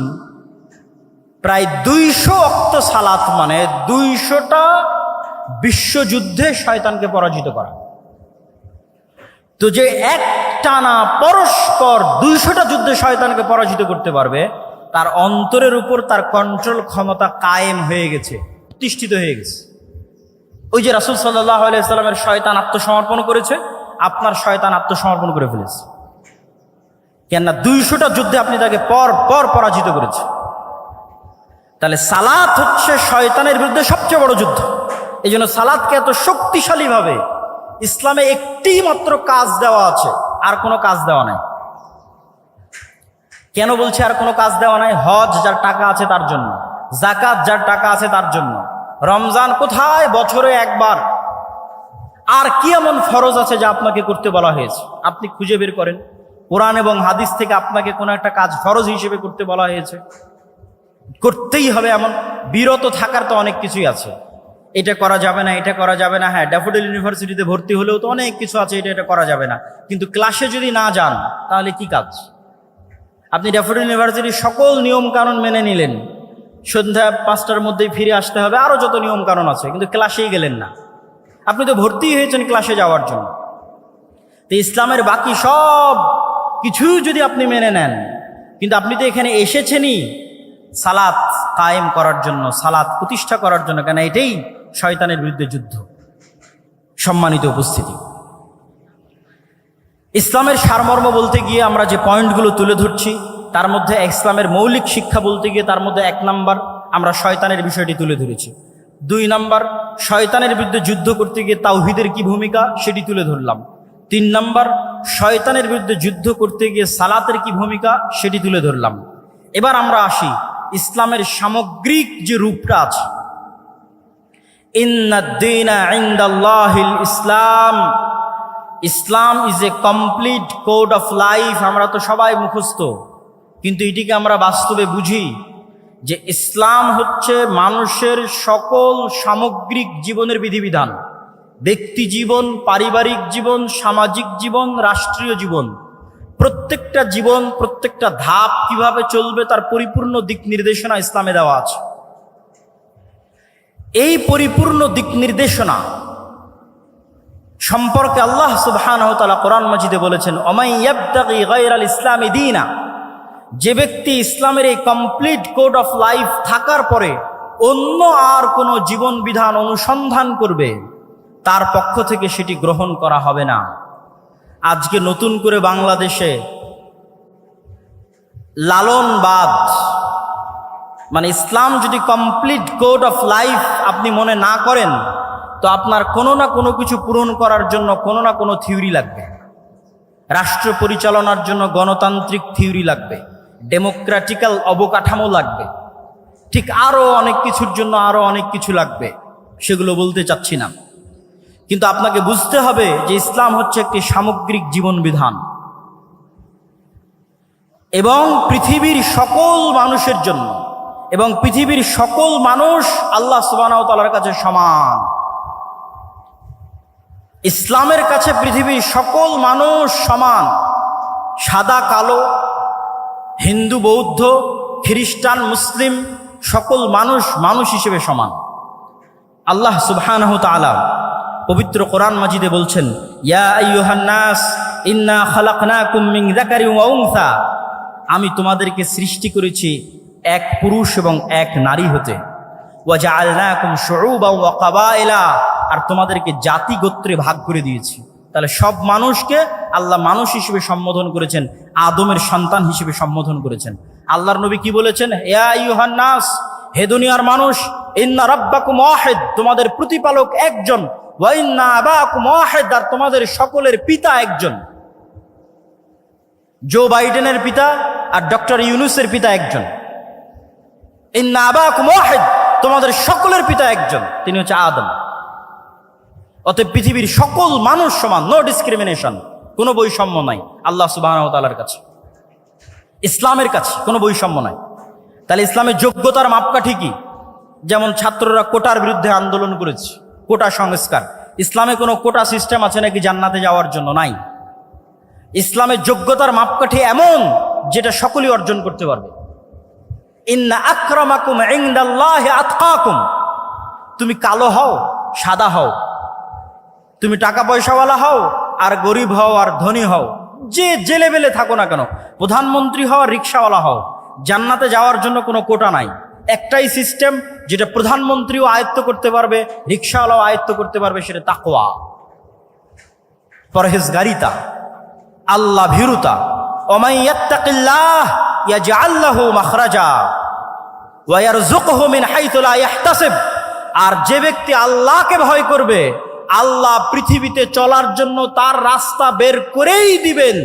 প্রায় 200 ওয়াক্ত সালাত, মানে 200টা বিশ্বযুদ্ধে শয়তানকে পরাজিত করা। তো যে এক টানা পরস্পর 200টা যুদ্ধে শয়তানকে পরাজিত করতে পারবে, তার অন্তরের উপর তার কন্ট্রোল ক্ষমতা কায়েম হয়ে গেছে, প্রতিষ্ঠিত হয়ে গেছে। ওই যে রাসূল সাল্লাল্লাহু আলাইহি ওয়াসাল্লামের শয়তান আত্মসমর্পণ করেছে, আপনার শয়তান আত্মসমর্পণ করে ফেলেছে। কেননা 200টা যুদ্ধে আপনি তাকে পর পর পরাজিত করেছে। তাহলে সালাত হচ্ছে শয়তানের বিরুদ্ধে সবচেয়ে বড় যুদ্ধ। এই জন্য সালাতকে এত শক্তিশালীভাবে ইসলামে একটি মাত্র কাজ দেওয়া আছে, আর কোনো কাজ দেওয়া নাই। কেন বলছে আর কোনো কাজ দেওয়া নাই? হজ যার টাকা আছে তার জন্য, যাকাত যার টাকা আছে তার জন্য, রমজান কোথায়? বছরে একবার। আর কি এমন ফরজ আছে যা আপনাকে করতে বলা হয়েছে? আপনি খুঁজে বের করেন কোরআন এবং হাদিস থেকে আপনাকে কোনো একটা কাজ ফরজ হিসেবে করতে বলা হয়েছে, করতেই হবে এমন। বিরত থাকার তো অনেক কিছুই আছে, এটা করা যাবে না, এটা করা যাবে না। হ্যাঁ, ড্যাফোডিল ইউনিভার্সিটিতে ভর্তি হলেও তো অনেক কিছু আছে, এটা করা যাবে না। কিন্তু ক্লাসে যদি না যান তাহলে কি কাজ? আপনি ড্যাফোডিল ইউনিভার্সিটির সকল নিয়ম কানুন মেনে নিলেন, সন্ধ্যা 5টার মধ্যেই ফিরে আসতে হবে, আরও যত নিয়ম কানুন আছে, কিন্তু ক্লাসেই গেলেন না। আপনি তো ভর্তি হয়েছেন ক্লাসে যাওয়ার জন্য। তো ইসলামের বাকি সব কিছু যদি আপনি মেনে নেন, কিন্তু আপনি তো এখানে এসেছেনই সালাত কায়েম করার জন্য, সালাত প্রতিষ্ঠা করার জন্য, কেন এটাই শয়তানের বিরুদ্ধে যুদ্ধ। সম্মানিত উপস্থিতি, ইসলামের সারমর্ম বলতে গিয়ে আমরা যে পয়েন্টগুলো তুলে ধরছি, তার মধ্যে ইসলামের মৌলিক শিক্ষা বলতে গিয়ে তার মধ্যে 1 নাম্বার আমরা শয়তানের বিষয়টি তুলে ধরেছি। 2 নাম্বার শয়তানের বিরুদ্ধে যুদ্ধ করতে গিয়ে তাওহীদের কি ভূমিকা সেটি তুলে ধরলাম। 3 নাম্বার শয়তানের বিরুদ্ধে যুদ্ধ করতে গিয়ে সালাতের কি ভূমিকা সেটি তুলে ধরলাম। এবার আমরা আসি ইসলামের সামগ্রিক যে রূপটা আছে। ইন্নাদ-দীনা ইনদাল্লাহিল ইসলাম, Islam is a complete code of life. আমরা তো সবাই মুখস্থ, কিন্তু এটিকে আমরা বাস্তবে বুঝি যে ইসলাম হচ্ছে মানুষের সকল সামগ্রিক জীবনের বিধিবিধান, ব্যক্তি জীবন, পারিবারিক জীবন, সামাজিক জীবন, রাষ্ট্রীয় জীবন, প্রত্যেকটা জীবন, প্রত্যেকটা ধাপ কিভাবে চলবে তার পরিপূর্ণ দিক নির্দেশনা ইসলামে দেওয়া আছে। এই পরিপূর্ণ দিক নির্দেশনা সম্পর্কে আল্লাহ সুবহানাহু ওয়া তাআলা কোরআন মাজিদে বলেছেন, ওমাই ইয়াবতাগি গায়রাল ইসলামি দীনা, যে ব্যক্তি ইসলামের এই কমপ্লিট কোড অফ লাইফ থাকার পরে অন্য আর কোনো জীবন বিধান অনুসন্ধান করবে, তার পক্ষ থেকে সেটি গ্রহণ করা হবে না। আজকে নতুন করে বাংলাদেশে লালনবাদ, মানে ইসলাম যদি কমপ্লিট কোড অফ লাইফ আপনি মনে না করেন, তো আপনার কোনো না কোনো কিছু পূরণ করার জন্য কোনো না কোনো থিওরি লাগবে। রাষ্ট্র পরিচালনার জন্য গণতান্ত্রিক থিওরি লাগবে, ডেমোক্রেটিক্যাল অবকাঠামো লাগবে, ঠিক আরও অনেক কিছুর জন্য আরও অনেক কিছু লাগবে, সেগুলো বলতে চাচ্ছি না। কিন্তু আপনাকে বুঝতে হবে যে ইসলাম হচ্ছে একটি সামগ্রিক জীবন বিধান এবং পৃথিবীর সকল মানুষের জন্য, এবং পৃথিবীর সকল মানুষ আল্লাহ সুবহানাহু ওয়া তাআলার কাছে সমান। ইসলামের কাছে পৃথিবীর সকল মানুষ সমান, সাদা কালো, হিন্দু বৌদ্ধ খ্রিস্টান মুসলিম, সকল মানুষ মানুষ হিসেবে সমান। আল্লাহ সুবহানাহু ওয়া তাআলা পবিত্র কোরআন মাজিদে বলছেন, ইয়া আইয়ুহান নাস ইন্না খালাকনাকুম মিন যাকারিন ওয়া উনসা, আমি তোমাদেরকে সৃষ্টি করেছি এক পুরুষ এবং এক নারী হতে। ওয়া জাআলনাকুম শুউবান ওয়া কাবাইলা, আর তোমাদেরকে জাতি গোত্রে ভাগ করে দিয়েছি। তাহলে সব মানুষকে আল্লাহ মানুষ হিসেবে সম্বোধন করেছেন, আদমের সন্তান হিসেবে সম্বোধন করেছেন। আল্লাহর নবী কি বলেছেন? ইয়া আইয়ুহান নাস, হে দুনিয়ার মানুষ, ইন্না রাব্বাকুম ওয়াহিদ, তোমাদের প্রতিপালক একজন, ওয়া ইন্না আবাকুম ওয়াহিদ, আর তোমাদের সকলের পিতা একজন। জো বাইডেনের পিতা আর ডক্টর ইউনূসের পিতা একজন। ইন্না আবাকুম ওয়াহিদ, তোমাদের সকলের পিতা একজন, তিনি হচ্ছে আদম। অতএব পৃথিবীর সকল মানুষ সমান, নো ডিসক্রিমিনেশন, কোনো বৈষম্য নাই আল্লাহ সুবহানাহু ওয়া তাআলার কাছে। ইসলামের কাছে কোনো বৈষম্য নাই। তাহলে ইসলামের যোগ্যতার মাপকাঠি কি? যেমন ছাত্ররা কোটার বিরুদ্ধে আন্দোলন করেছে, কোটা সংস্কার। ইসলামে কোনো কোটা সিস্টেম আছে নাকি জান্নাতে যাওয়ার জন্য? নাই। ইসলামের যোগ্যতার মাপকাঠি এমন যেটা সকলেই অর্জন করতে পারবে। ইন্না আকরামাকুম ইনদাল্লাহি আতকাকুম, তুমি কালো হও, সাদা হও, তুমি টাকা পয়সাওয়ালা হও আর গরিব হও আর ধনী হও, যে লেভেলে থাকো না কেন, প্রধানমন্ত্রী হও আর রিক্সাওয়ালা হও, জান্নাতে যাওয়ার জন্য কোনো কোটা নাই। একটাই সিস্টেম যেটা প্রধানমন্ত্রীও আয়ত্ত করতে পারবে, রিক্সাওয়ালাও আয়ত্ত করতে পারবে, সেটা তাকওয়া, পরহেজগারিতা, আল্লাহ ভীরুতা। ওমাই ইয়াত্তাকিল্লাহ ইয়াজআল লাহু মাখরাজা ওয়া ইয়ারযুকহু মিন হাইথু লা ইয়াহতাসিব, আর যে ব্যক্তি আল্লাহকে ভয় করবে, আল্লাহ পৃথিবীতে চলার জন্য তার রাস্তা বের করেই দিবেন।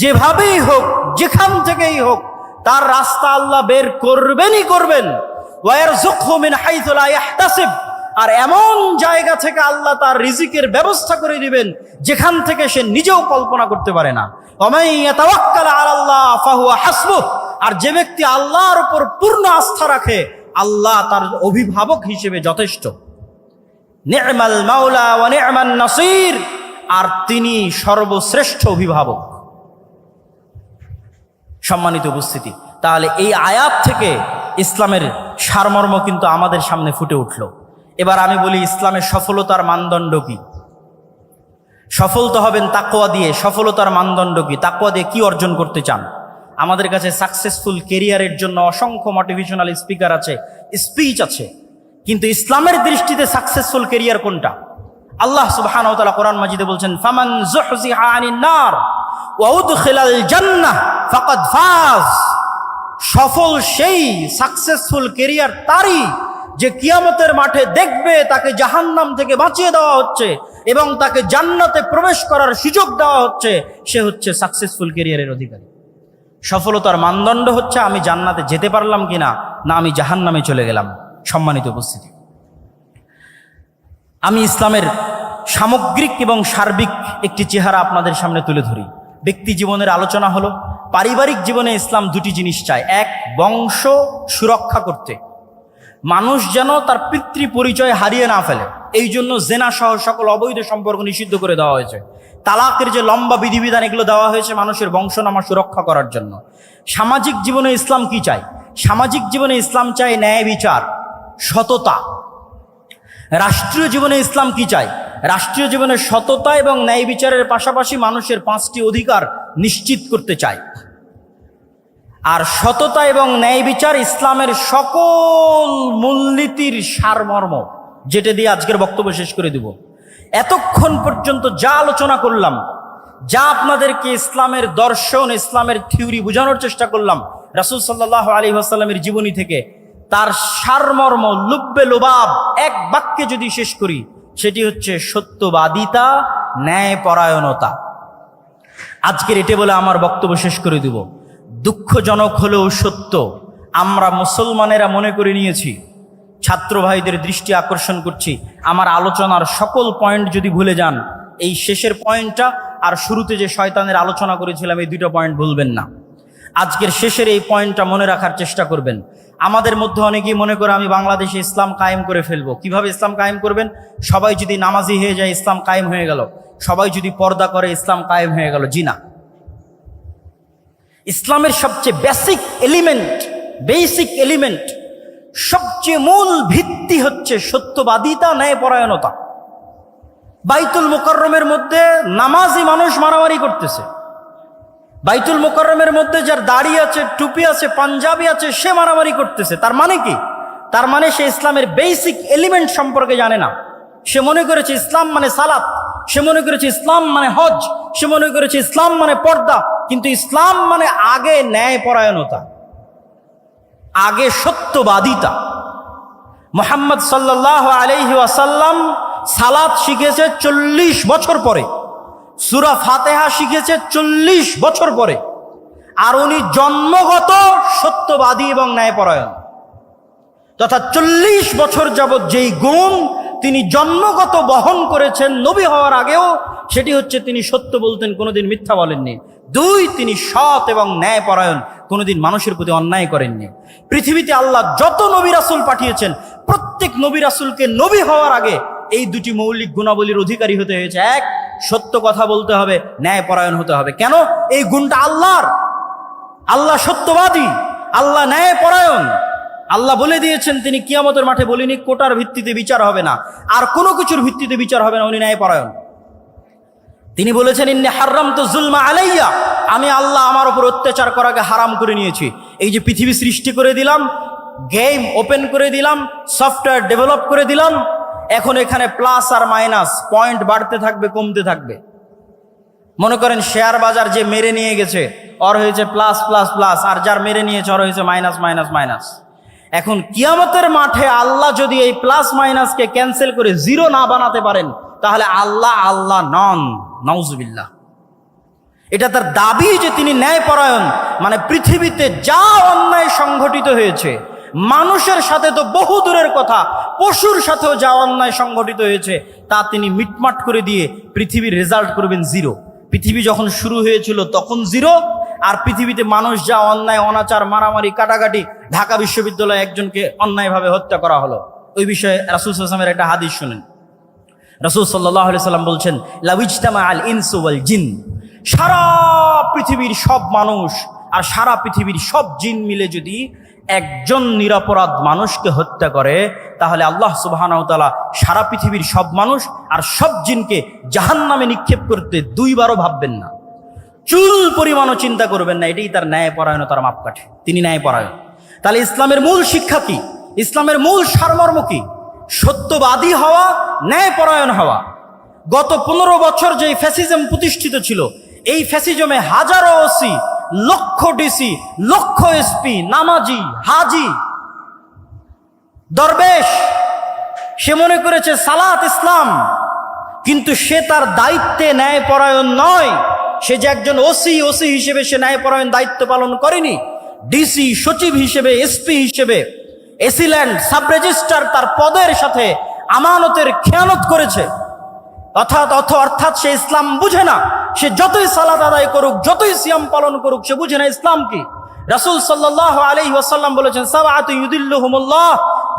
যেভাবেই হোক, যেখান থেকেই হোক, তার রাস্তা আল্লাহ বের করবেনই করবেন। ওয়া ইয়ারযুকহু মিন হাইথু লা ইয়াহতাসিব, আর এমন জায়গা থেকে আল্লাহ তার রিজিকের ব্যবস্থা করে দিবেন যেখান থেকে সে নিজেও কল্পনা করতে পারে না। ওয়ামান ইয়াতাওয়াক্কাল আলাল্লাহ ফাহুয়া হাসবুহ, আর যে ব্যক্তি আল্লাহর উপর পূর্ণ আস্থা রাখে আল্লাহ তার অভিভাবক হিসেবে যথেষ্ট। নি'মাল মাওলা ওয়া নি'মান নাসির, আর তিনি সর্বশ্রেষ্ঠ অভিভাবক। সম্মানিত উপস্থিতি, তাহলে এই আয়াত থেকে ইসলামের সারমর্ম কিন্তু আমাদের সামনে ফুটে উঠল। এবার আমি বলি ইসলামের সফলতার মানদণ্ড কি? সফল তো হবেন তাকওয়া দিয়ে। সফলতার মানদণ্ড কি? তাকওয়া দিয়ে কি অর্জন করতে চান? আমাদের কাছে সাকসেসফুল কেরিয়ারের জন্য অসংখ্য মোটিভেশনাল স্পিকার আছে, স্পিচ আছে, কিন্তু ইসলামের দৃষ্টিতে সাকসেসফুল কেরিয়ার কোনটা? আল্লাহ সুবহানাহু ওয়া তাআলা কোরআন মাজিদে বলছেন, ফামান যুহজিহা আনিন নার ওয়া উদখিলাল জান্নাহ ফাকাদ ফাজ। সফল সেই, সাকসেসফুল কেরিয়ার তারই যে কিয়ামতের মাঠে দেখবে তাকে জাহান্নাম থেকে বাঁচিয়ে দেওয়া হচ্ছে এবং তাকে জান্নাতে প্রবেশ করার সুযোগ দেওয়া হচ্ছে। সে হচ্ছে সাকসেসফুল কেরিয়ারের অধিকারী। সফলতার মানদণ্ড হচ্ছে আমি জান্নাতে যেতে পারলাম কিনা, না আমি জাহান্নামে চলে গেলাম। সম্মানিত উপস্থিতি, আমি ইসলামের সামগ্রিক এবং সার্বিক একটি চেহারা আপনাদের সামনে তুলে ধরি। ব্যক্তি জীবনের আলোচনা হলো, পারিবারিক জীবনে ইসলাম দুটি জিনিস চায়। এক, বংশ সুরক্ষা করতে, মানুষ যেন তার পিতৃ পরিচয় হারিয়ে না ফেলে। এই জন্য জেনা সহ সকল অবৈধ সম্পর্ক নিষিদ্ধ করে দেওয়া হয়েছে। তালাকের যে লম্বা বিধিবিধান এগুলো দেওয়া হয়েছে মানুষের বংশনামা সুরক্ষা করার জন্য। সামাজিক জীবনে ইসলাম কি চায়? সামাজিক জীবনে ইসলাম চায় ন্যায় বিচার, সততা। রাষ্ট্রীয় জীবনে ইসলাম কি চায়? রাষ্ট্রীয় জীবনে সততা এবং ন্যায় বিচারের পাশাপাশি মানুষের 5টি অধিকার নিশ্চিত করতে চায়। আর সততা এবং ন্যায় বিচার ইসলামের সকল মূলনীতির সারমর্ম, যেটা দিয়ে আজকের বক্তব্য শেষ করে দিব। এতক্ষণ পর্যন্ত যা আলোচনা করলাম, যা আপনাদেরকে ইসলামের দর্শন, ইসলামের থিওরি বোঝানোর চেষ্টা করলাম রাসূল সাল্লাল্লাহু আলাইহি ওয়াসাল্লামের জীবনী থেকে, তার সারমর্ম লুব্বে লুবাব এক বাক্যে যদি শেষ করি, সেটি হচ্ছে সত্যবাদিতা, ন্যায়পরায়ণতা। আজকের এটা বলে আমার বক্তব্য শেষ করে দিব। দুঃখজনক হলেও সত্য, আমরা মুসলমানেরা মনে করে নিয়েছি, ছাত্র ভাইদের দৃষ্টি আকর্ষণ করছি, আমার আলোচনার সকল পয়েন্ট যদি ভুলে যান, এই শেষের পয়েন্টটা আর শুরুতে যে শয়তানের আলোচনা করেছিলাম এই 2টা পয়েন্ট ভুলবেন না। আজকের শেষের এই পয়েন্টটা মনে রাখার চেষ্টা করবেন। আমাদের মধ্যে অনেকেই মনে করে আমি বাংলাদেশে ইসলাম কায়েম করে ফেলবো। কিভাবে ইসলাম কায়েম করবেন? সবাই যদি নামাজি হয়ে যায় ইসলাম কায়েম হয়ে গেল, সবাই যদি পর্দা করে ইসলাম কায়েম হয়ে গেল। জি না, ইসলামের সবচেয়ে বেসিক এলিমেন্ট, সবচেয়ে মূল ভিত্তি হচ্ছে সত্যবাদিতা, ন্যায়পরায়ণতা। বাইতুল মুকাররমের মধ্যে নামাজি মানুষ মারামারি করতেছে, বাইতুল মুকাররমের মধ্যে যার দাড়ি আছে, টুপি আছে, পাঞ্জাবি আছে, সে মারামারি করতেছে। তার মানে কি? তার মানে সে ইসলামের বেসিক এলিমেন্ট সম্পর্কে জানে না। সে মনে করেছে ইসলাম মানে সালাত, সে মনে করেছে ইসলাম মানে হজ, সে মনে করেছে ইসলাম মানে পর্দা। কিন্তু ইসলাম মানে আগে ন্যায়পরায়ণতা, আগে সত্যবাদিতা। মুহাম্মদ সাল্লাল্লাহু আলাইহি ওয়াসাল্লাম সালাত শিখেছে 40 বছর পরে, সূরা ফাতিহা শিখেছে 40 বছর পরে, আর উনি জন্মগত সত্যবাদী এবং ন্যায়পরায়ণ। তথা 40 বছর যাবৎ যেই গুণ তিনি জন্মগত বহন করেছেন নবী হওয়ার আগেও, সেটি হচ্ছে তিনি সত্য বলতেন, কোনোদিন মিথ্যা বলেননি। 2, তিনি সৎ এবং ন্যায়পরায়ণ, কোনোদিন মানুষের প্রতি অন্যায় করেননি। পৃথিবীতে আল্লাহ যত নবী রাসূল পাঠিয়েছেন, প্রত্যেক নবী রাসূলকে নবী হওয়ার আগে এই 2টি মৌলিক গুণাবলীর অধিকারী হতে হয়েছে। 1, সত্য কথা বলতে হবে, ন্যায়পরায়ণ হতে হবে। কেন? এই গুণটা আল্লাহর। আল্লাহ সত্যবাদী, আল্লাহ ন্যায়পরায়ণ। আল্লাহ বলে দিয়েছেন, তিনি কিয়ামতের মাঠে বলিনি কোটার ভিত্তিতে বিচার হবে না, আর কোনো কিছুর ভিত্তিতে বিচার হবে না, উনি ন্যায়পরায়ণ। তিনি বলেছেন, ইন্নী হারামতু যুলমা আলাইয়া, আমি আল্লাহ আমার উপর অত্যাচার করাকে হারাম করে নিয়েছি। এই যে পৃথিবী সৃষ্টি করে দিলাম, গেম ওপেন করে দিলাম, সফটওয়্যার ডেভেলপ করে দিলাম, এখন এখানে প্লাস আর মাইনাস পয়েন্ট বাড়তে থাকবে, কমতে থাকবে। মনে করেন শেয়ার বাজার যে মেরে নিয়ে গেছে ওর হয়েছে প্লাস প্লাস প্লাস, আর যার মেরে নিয়েছে ওর হয়েছে মাইনাস মাইনাস মাইনাস। এখন কিয়ামতের মাঠে আল্লাহ যদি এই প্লাস মাইনাসকে ক্যান্সেল করে 0 না বানাতে পারেন, তাহলে আল্লাহ নন, নাউজুবিল্লাহ। এটা তার দাবি যে তিনি ন্যায়পরায়ণ। মানে পৃথিবীতে যা অন্যায় সংঘটিত হয়েছে, মানুষের সাথে তো বহু দূরের কথা, পশুর সাথেও যা অন্যায় সংঘটিত হয়েছে তা তিনি মিটমাট করে দিয়ে পৃথিবীর রেজাল্ট করবেন জিরো। পৃথিবী যখন শুরু হয়েছিল তখন জিরো, আর পৃথিবীতে মানুষ যা অন্যায় অনাচার মারামারি কাটাকাটি, ঢাকা বিশ্ববিদ্যালয়ে একজনকে অন্যায়ভাবে হত্যা করা হলো, ওই বিষয়ে রাসূল সাল্লাল্লাহু আলাইহি ওয়াসাল্লামের একটা হাদিস শুনেন। রাসূল সাল্লাল্লাহু আলাইহি ওয়াসাল্লাম বলছেন, লাউইজতামা আল ইনসু ওয়াল জিন, সারা পৃথিবীর সব মানুষ আর সারা পৃথিবীর সব জিন মিলে যদি একজন নিরপরাধ মানুষকে হত্যা করে, তাহলে আল্লাহ সুবহানাহু ওয়া তাআলা সারা পৃথিবীর সব মানুষ আর সব জিনকে জাহান্নামে নিক্ষেপ করতে দুইবারও ভাববেন না, চুল পরিমাণও চিন্তা করবেন না। এটাই তার ন্যায়পরায়ণতার মাপকাঠি। তিনি ন্যায়পরায়ণ। তাহলে ইসলামের মূল শিক্ষা কি? ইসলামের মূল সারমর্ম কি? সত্যবাদী হওয়া, ন্যায়পরায়ণ হওয়া। গত 15 বছর যে ফ্যাসিজম প্রতিষ্ঠিত ছিল, এই ফ্যাসিজমে হাজারো ওসি, লক্ষ ডিসি, লক্ষ এসপি, নামাজি, হাজি, দরবেশ, সে মনে করেছে সালাত ইসলাম, কিন্তু সে তার দায়িত্বে ন্যায়পরায়ণ নয়। সে যে একজন ওসি হিসেবে সে ন্যায়পরায়ণ দায়িত্ব পালন করেনি। ডিসি, সচিব হিসেবে, এসপি হিসেবে, এসিল্যান্ড, সাব রেজিস্ট্রার তার পদের সাথে আমানতের খেয়ানত করেছে। অর্থাৎ সে ইসলাম বুঝে না। সে যতই সালাত আদায় করুক, যতই সিয়াম পালন করুক, সে বুঝে না ইসলাম কি। রাসূল সাল্লাল্লাহু আলাইহি ওয়াসাল্লাম বলেছেন, সাবআতু ইউদিল্লুহুমুল্লাহ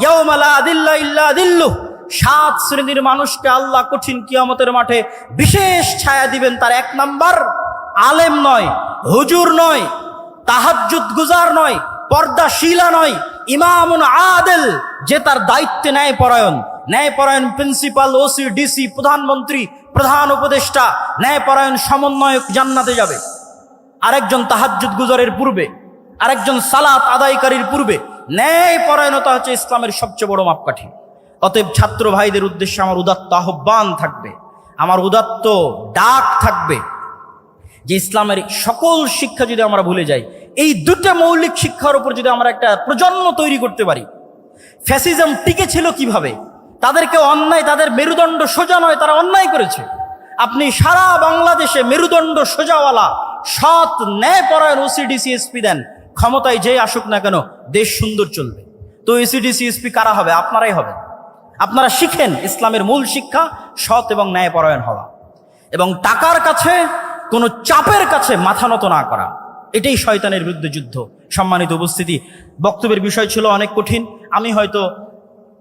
ইয়াওমা লা দিল্লা ইল্লা দিল্লুহ, 7 শ্রেণীর মানুষকে আল্লাহ কঠিন কিয়ামতের মাঠে বিশেষ ছায়া দিবেন। তার 1 নাম্বার, আলেম নয়, হুজুর নয়, তাহাজ্জুদ গুজার নয়, পর্দাশীলা নয়, ইমামুন আদেল, যে তার দায়িত্বে ন্যায়পরায়ণ। ন্যায়পরায়ণ প্রিন্সিপাল, ওসি, ডিসি, প্রধানমন্ত্রী, প্রধান উপদেষ্টা, ন্যায়পরায়ণ সমন্বয়ক জান্নাতে যাবে। আরেকজন তাহাজ্জুদ গুজারের পূর্বে, আরেকজন সালাত আদায়কারীর পূর্বে। ন্যায়পরায়ণতা হচ্ছে ইসলামের সবচেয়ে বড় মাপকাঠি। অতএব ছাত্র ভাইদের উদ্দেশ্যে আমার উদাত্ত আহ্বান থাকবে, আমার উদাত্ত ডাক থাকবে যে ইসলামের সকল শিক্ষা যদি আমরা ভুলে যাই, এই দুটো মৌলিক শিক্ষার উপর যদি আমরা একটা প্রজন্ম তৈরি করতে পারি। ফ্যাসিজম টিকে ছিল কিভাবে? তাদেরকে অন্যায়, তাদের মেরুদণ্ড সোজা নয়, তারা অন্যায় করেছে। আপনি সারা বাংলাদেশে মেরুদণ্ড সোজাওয়ালা সৎ ন্যায়পরায়ণ ওসিডিসি এসপি দেন, ক্ষমতায় যে আসুক না কেন দেশ সুন্দর চলবে। তো এসিডিসি এসপি কারা হবে? আপনারাই হবে। আপনারা শিখেন ইসলামের মূল শিক্ষা, সৎ এবং ন্যায়পরায়ণ হওয়া, এবং টাকার কাছে, কোনো চাপের কাছে মাথা নত না করা। এটাই শয়তানের বিরুদ্ধে যুদ্ধ। সম্মানিত উপস্থিতি, বক্তব্যের বিষয় ছিল অনেক কঠিন। আমি হয়তো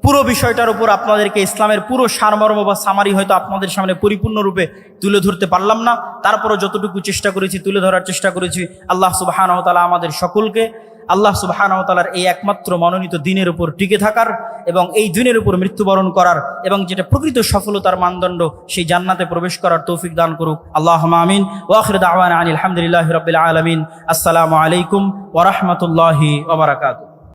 পুরো বিষয়টার উপর আপনাদেরকে ইসলামের পুরো সারমর্ম বা সামারি হয়তো আপনাদের সামনে পরিপূর্ণরূপে তুলে ধরতে পারলাম না। তারপরও যতটুকু চেষ্টা করেছি, তুলে ধরার চেষ্টা করেছি। আল্লাহ সুবহানাহু ওয়া তাআলা আমাদের সকলকে আল্লাহ সুবহানাহু ওয়া তাআলার এই একমাত্র মনোনীত দ্বীনের উপর টিকে থাকার এবং এই দ্বীনের উপর মৃত্যুবরণ করার এবং যেটা প্রকৃত সফলতার মানদণ্ড, সেই জান্নাতে প্রবেশ করার তৌফিক দান করুক। আল্লাহুম্মা আমিন। ওয়া আখিরু দাওয়ানা আনিল হামদুলিল্লাহি রাব্বিল আলামিন। আসসালামু আলাইকুম ওয়া রাহমাতুল্লাহি ওয়া বারাকাতুহু।